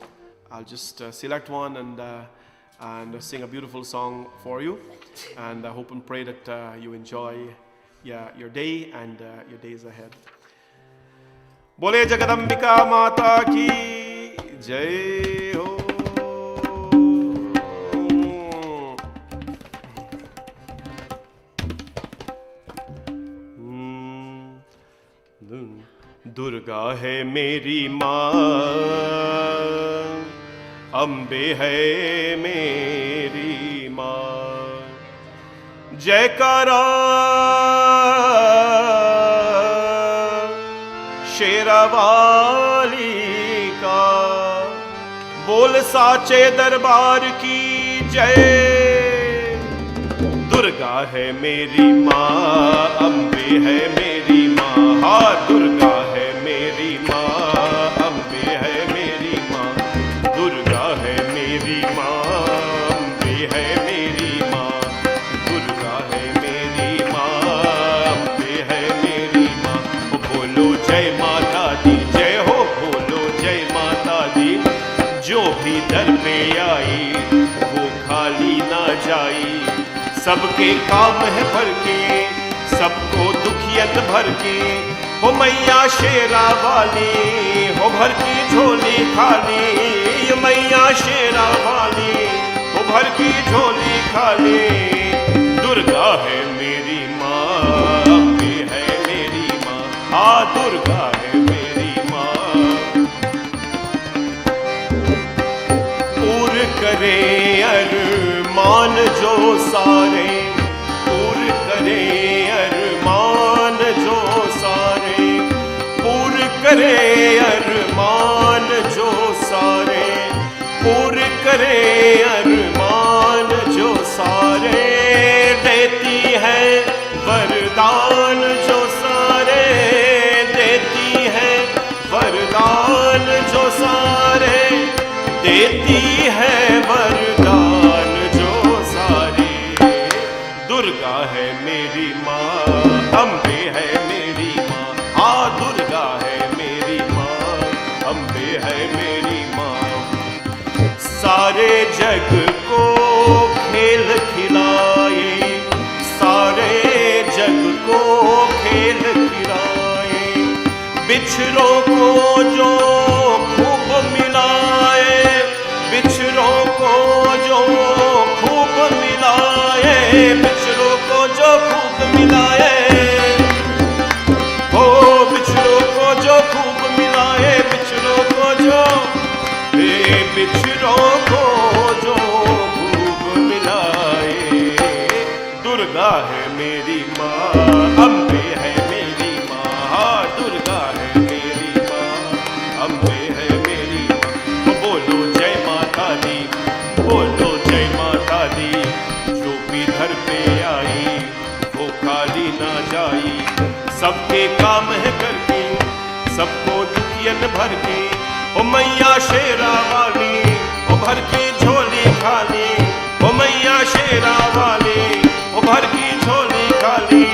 S3: I'll just select one and sing a beautiful song for you. And I hope and pray that you enjoy your day and your days ahead. Bole Jagadambika Mata ki Jai Ho. Durga है मेरी माँ, अम्बे है मेरी माँ, जयकारा शेरावाली का, बोल साचे दरबार की जय। दुर्गा है मेरी माँ, अम्बे है मेरी माँ, हाँ दुर्गा है मेरी माँ, अम्बे है मेरी माँ, दुर्गा है मेरी माँ, अम्बे है मेरी माँ, दुर्गा है मेरी माँ, अम्बे है मेरी माँ। बोलो जय माता दी, जय हो, बोलो जय माता दी। जो भी दर पे आई वो खाली ना जाई, सबके काम है भर के, सबको दुखियत भर के। हो मैया शेरा वाली, हो भर की झोली खाली, मैया शेरा वाली, हो भर की झोली खाली। दुर्गा है मेरी माँ, अम्बे है मेरी माँ, हाँ दुर्गा है मेरी माँ। पूर करे अरमान जो सारे, पूर करे अरमान जो सारे, पूर करे अरमान जो सारे, पूर करे अरमान जो सारे। देती है वरदान जो सारे, देती है वरदान जो सारे, देती है वरदान जो सारे। दुर्गा है मेरी माँ, अम्बे है मेरी माँ, हाँ दुर्गा है मेरी माँ, अम्बे है मेरी माँ। सारे जग को खेल खिलाए, सारे जग को खेल खिलाए, बिछड़ों को जो खूब मिलाए, बिछड़ों को जो खूब मिलाए, बिछड़ों को जो खूब मिलाए, हो बिछड़ों को जो खूब मिलाए, बिछड़ों को जो, बिछड़ों को जो खूब मिलाए। दुर्गा है मेरी माँ, अम्बे है मेरी माँ, हाँ दुर्गा है मेरी माँ, अम्बे है मेरी माँ। बोलो जय माता दी, बोलो जय माता दी। जो भी घर पे आई वो खाली ना जाई, सबके काम है करके, सबको दुखियन भर के। ओ मैया शेरा वाली, ओ भर की झोली खाली, ओ मैया शेरा वाली, ओ भर की झोली खाली।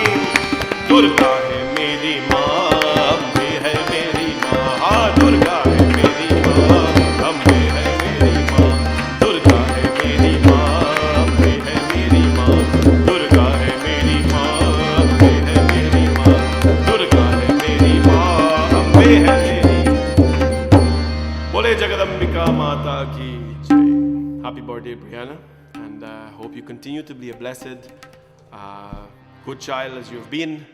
S3: दुर्गा है मेरी माँ, अम्बे है मेरी माँ, हाँ दुर्गा है मेरी माँ, अम्बे है मेरी माँ, दुर्गा है मेरी माँ, birthday, Brianna, and hope you continue to be a blessed, good child as you've been.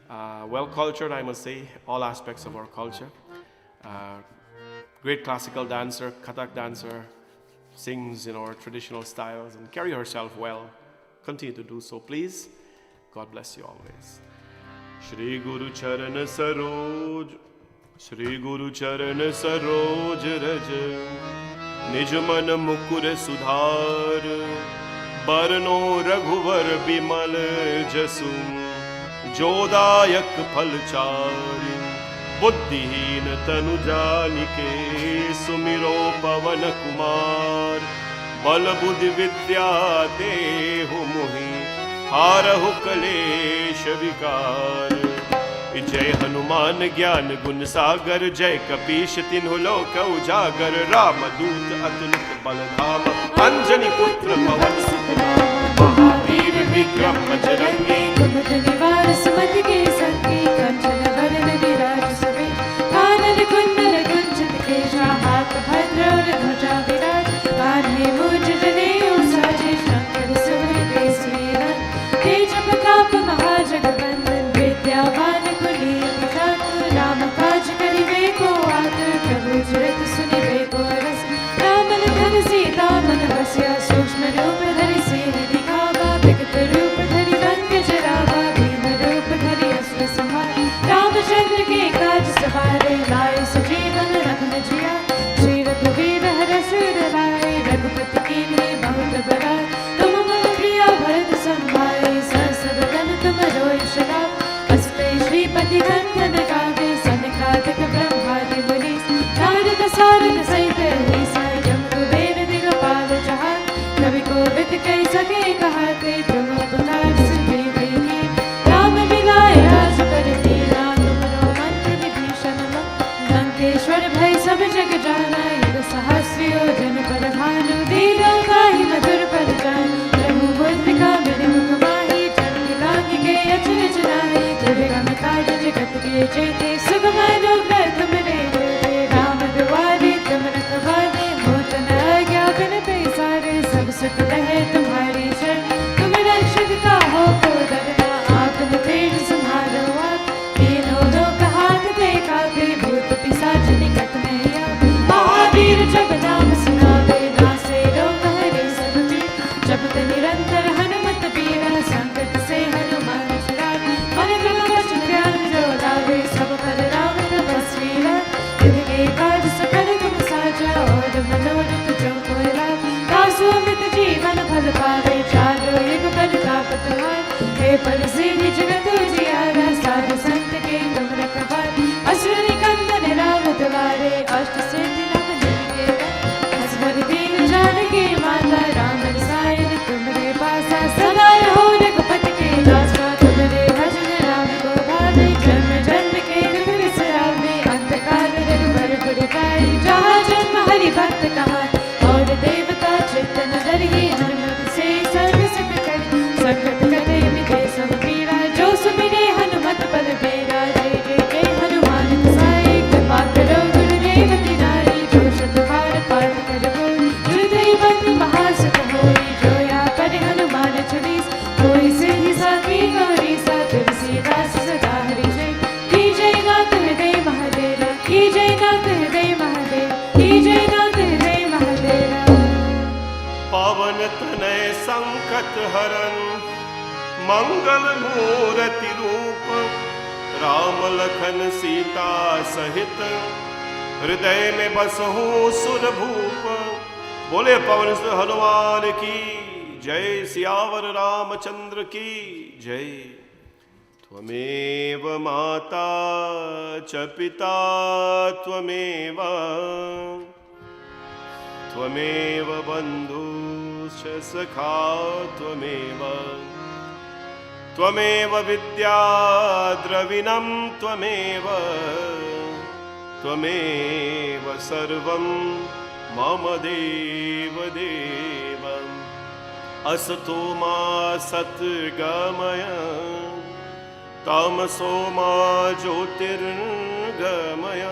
S3: Well cultured, I must say, all aspects of our culture. Great classical dancer, Kathak dancer, sings in our traditional styles and carry herself well. Continue to do so, please. God bless you always. Shri Guru Charan Saroj, Shri Guru Charan Saroj Raj, Nij Man Mukur Sudhar, Barno Raghuvar Bimal Jasu, Jodayak Phalchari, Buddhihin Tanu Janike, Sumiro Pavan Kumar, Bal Buddhi Vidya Dehu Muhi, Harahu Kalesh Vikar. जय हनुमान ज्ञान गुण सागर, जय कपीश तिन्हु लोक उजागर, रामदूत अतुलित बल धाम, अंजनी पुत्र पवन सुत नाम, महावीर विक्रम बजरंगी,
S2: कुमति निवार सुमति के संगी, कंचन वरण विराज सुबेश, कानन कुंडल कुंचित केशा, हाथ भद्र और ध्वजा विराज, कान्हे मूंज जनेऊ साजे, शंकर सुवन केसरी नंदन, तेज प्रताप महाजगवंदन, विद्यावान गुणी प्रताप, राम काज करिबे को आतुर, प्रभु चरित सुनिबे को रस, राम लखन सीता मन बसिया, सूक्ष्म रूप धरि सिंह दिखावा, विकट रूप धरि लंक जरावा, भीम रूप धरि असुर संहारे, रामचंद्र के काज सवारे, लाए सजीवन लखन जिया, श्री रघुवीर हरषि उर लाए, रघुपति कीन्ही बहुत बड़ाई, तुम मम प्रिय भरत संभाई, सहस बदन तुम रोय शराब, श्रीपति कंठन गावे, सनकादिक ब्रह्मादि मुनीस, नारद सारद सहित अहिसा, यम कुबेर दिगपाल जहान, कवि कोविद कहि सके कहते, तुम उपकार सिद्धि गई, राम मिलाए राजपद दीना, तुमरो मंत्र विभीषण मत, लंकेश्वर भय सब जग जाना, युग सहस्र योजन पर भानु, दीना काहि मधुर पद जानु, प्रभु मुद्रिका मेरे मुख माहि, जन लांघि गए अचरज नाहि, जगत के जेते सुगम अनुग्रह तुमरे होते, राम दुआरे तुम रखवारे, होत न आज्ञा बिन पैसारे, सब सुख रहे तुम्हारी शरण, तुम रक्षक काहू को डरना, आपन तेज सम्हारो आप, तीनों लोक हाथ पे कापे, भूत पिशाच निकट नहीं आवे, महावीर जब नाम सुनावे, नासे रोग हरे सब पीर, जपत निरंतर हनुमत बीरा, संकट से हनुमान छुड़ावे, मन क्रम वचन ध्यान जो लावे, सब पर राम तपस्वी है, इनके काज सकल तुम साजा, और मनोरथ जो कोई लावे, तासु अमित जीवन फल पावे, चारों युग प्रताप तुम्हारा, हे परिसिद्धि जगत उजियारा, साधु संत के तुम रखवारे, असुर निकंदन राम दुलारे, अष्ट सिद्धि नव निधि के दाता, असवर दीन जानकी माता, राम रसायन तुम्हारे पासा, सदा रहो रघुपति के दासा, तुम्हारे भजन राम को भावे, जन्म जन्म के दुख बिसरावे, अंत काल रघुबर पुर पाई, जहाँ जन्म हरि भक्त कहाई, और देवता चित्तन धरि, हनुमत से सर्व सुख करे, संकट कटे मिटे सब पीरा, जो सुमिरे हनुमत बल बीरा, जय जय जय हनुमान गोसाई, कृपा करो गुरुदेव की नाई, जो शत बार पाठ कर कोई, हृदय बंद महासुख होई, जो या पर हनुमान छुड़ीस, कोई सिद्धि साकी गौरी सा, तुलसीदास सदा हरि जय, की जय नाथ हृदय महादेव, की जय नाथ हृदय महादेव, की जय नाथ हृदय महादेव।
S1: पावन तनय संकट हरन, मंगल मूर्ति रूप, राम लखन सीता सहित, हृदय में बसहु सुर भूप, बोले पवन सुत हनुमान की जय, सियावर रामचंद्र की जय। त्वमेव माता च पिता त्वमेव, त्वमेव बन्धुश्च सखा त्वमेव, त्वमेव विद्या द्रविणं त्वमेव, त्वमेव सर्वं मम देव देव। असतो मा सद्गमय, तामसो मा ज्योतिर्गमय,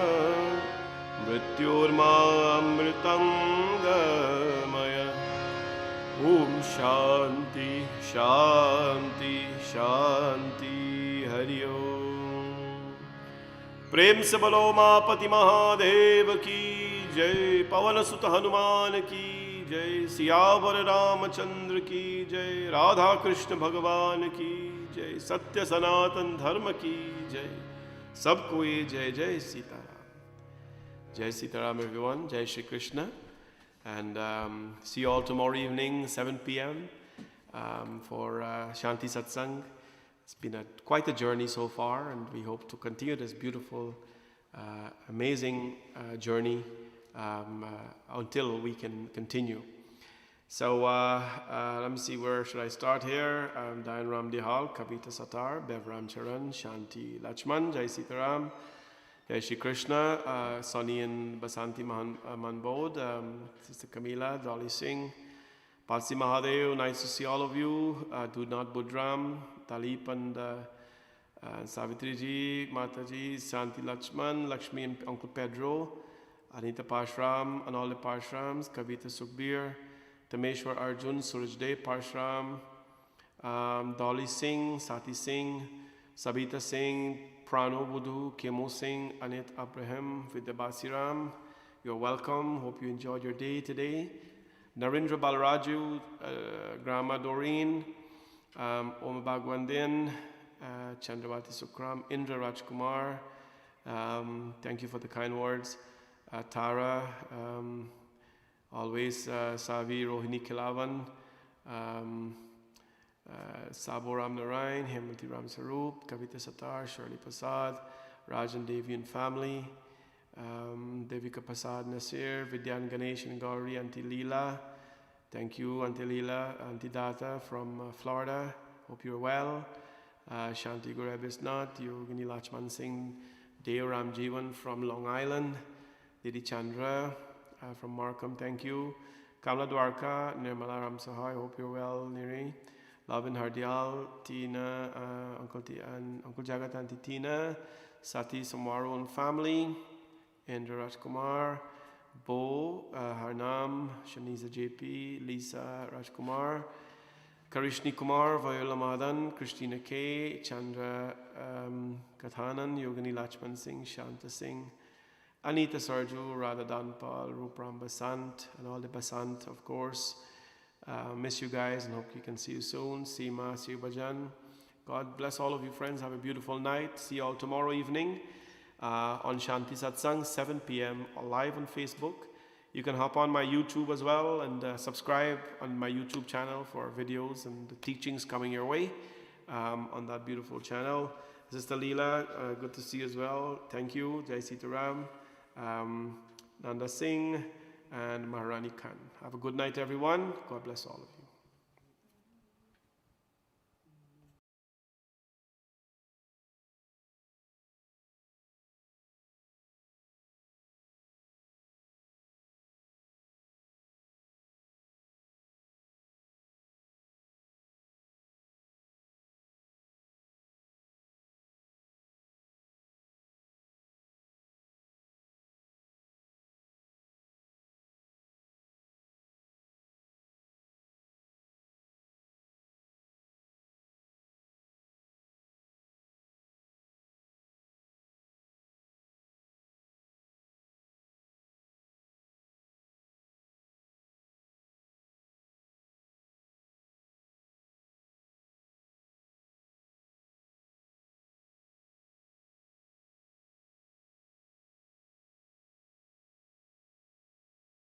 S1: मृत्योर्मामृतं गमय।
S3: Om Shanti, Shanti, Shanti, Hari Om. प्रेम से बोलो मापति महादेव की जय, पवन सुत हनुमान की जय, सियावर रामचंद्र की जय, राधा कृष्ण भगवान की जय, सत्य सनातन धर्म की जय, सबको ये जय जय Sitaram. Jai Sitaram everyone, Jai Shri Krishna, and see you all tomorrow evening 7 p.m. For Shanti Satsangh. It's been quite a journey so far, and we hope to continue this beautiful, amazing journey until we can continue. So let me see, where should I start here? Dayan Ram Dihal, Kavita Satar, Bevram Charan, Shanti Lachman, Jai Sitaram, Jai Shri Krishna, Sonny and Basanti Manbod, Sister Camila, Dolly Singh, Palsi Mahadev, nice to see all of you. Dudnath Budram, Talip and Savitri ji, Mataji, Shanti Lachman, Lakshmi and Uncle Pedro, Anita Parshram and all the Parshrams, Kavita Sukhbir, Tameshwar Arjun, Surajdev Parshram, Dolly Singh, Sati Singh, Sabita Singh, Prano Budhu, Kemo Singh, Anit Abraham, Vidya Basiram. You're welcome. Hope you enjoyed your day today. Narendra Balaraju, Grandma Doreen, Oma Bhagwandin, Chandravati Sukram, Indra Rajkumar. Thank you for the kind words. Tara, always Savi, Rohini Kilavan, Sabo Ram Narayan, Hemati Ram Sarup, Kavita Satar, Shirley Prasad, Rajan Devi and family, Devika Prasad Nasir, Vidyan Ganesh and Gauri, Auntie Leela. Thank you, Auntie Leela, Auntie Data from Florida. Hope you're well. Shanti Gurabisnath, Yogini Lachman Singh, Deo Ram Jeevan from Long Island, Didi Chandra from Markham, thank you. Kamla Dwarka, Nirmala Ram Sahai, hope you're well, Niri. Lavin Hardial, Tina, Uncle Jagat, Auntie Tina, Sati Samwaru and family, Indra Rajkumar, Bo, Harnam, Shaniza JP, Lisa Rajkumar, Karishni Kumar, Viola Madan, Christina K, Chandra Kathanan, Yogini Lachman Singh, Shanta Singh, Anita Sarju, Radha Danpal, Rupram Basant, and all the Basant, of course. Miss you guys and hope you can see you soon. Seema, see you Bhajan. God bless all of you friends. Have a beautiful night. See you all tomorrow evening on Shanti Satsangh, 7 p.m. live on Facebook. You can hop on my YouTube as well and subscribe on my YouTube channel for videos and the teachings coming your way on that beautiful channel. Sister Leela, good to see you as well. Thank you. Jai Sitaram, Nanda Singh, and Maharani Khan. Have a good night, everyone. God bless all of you.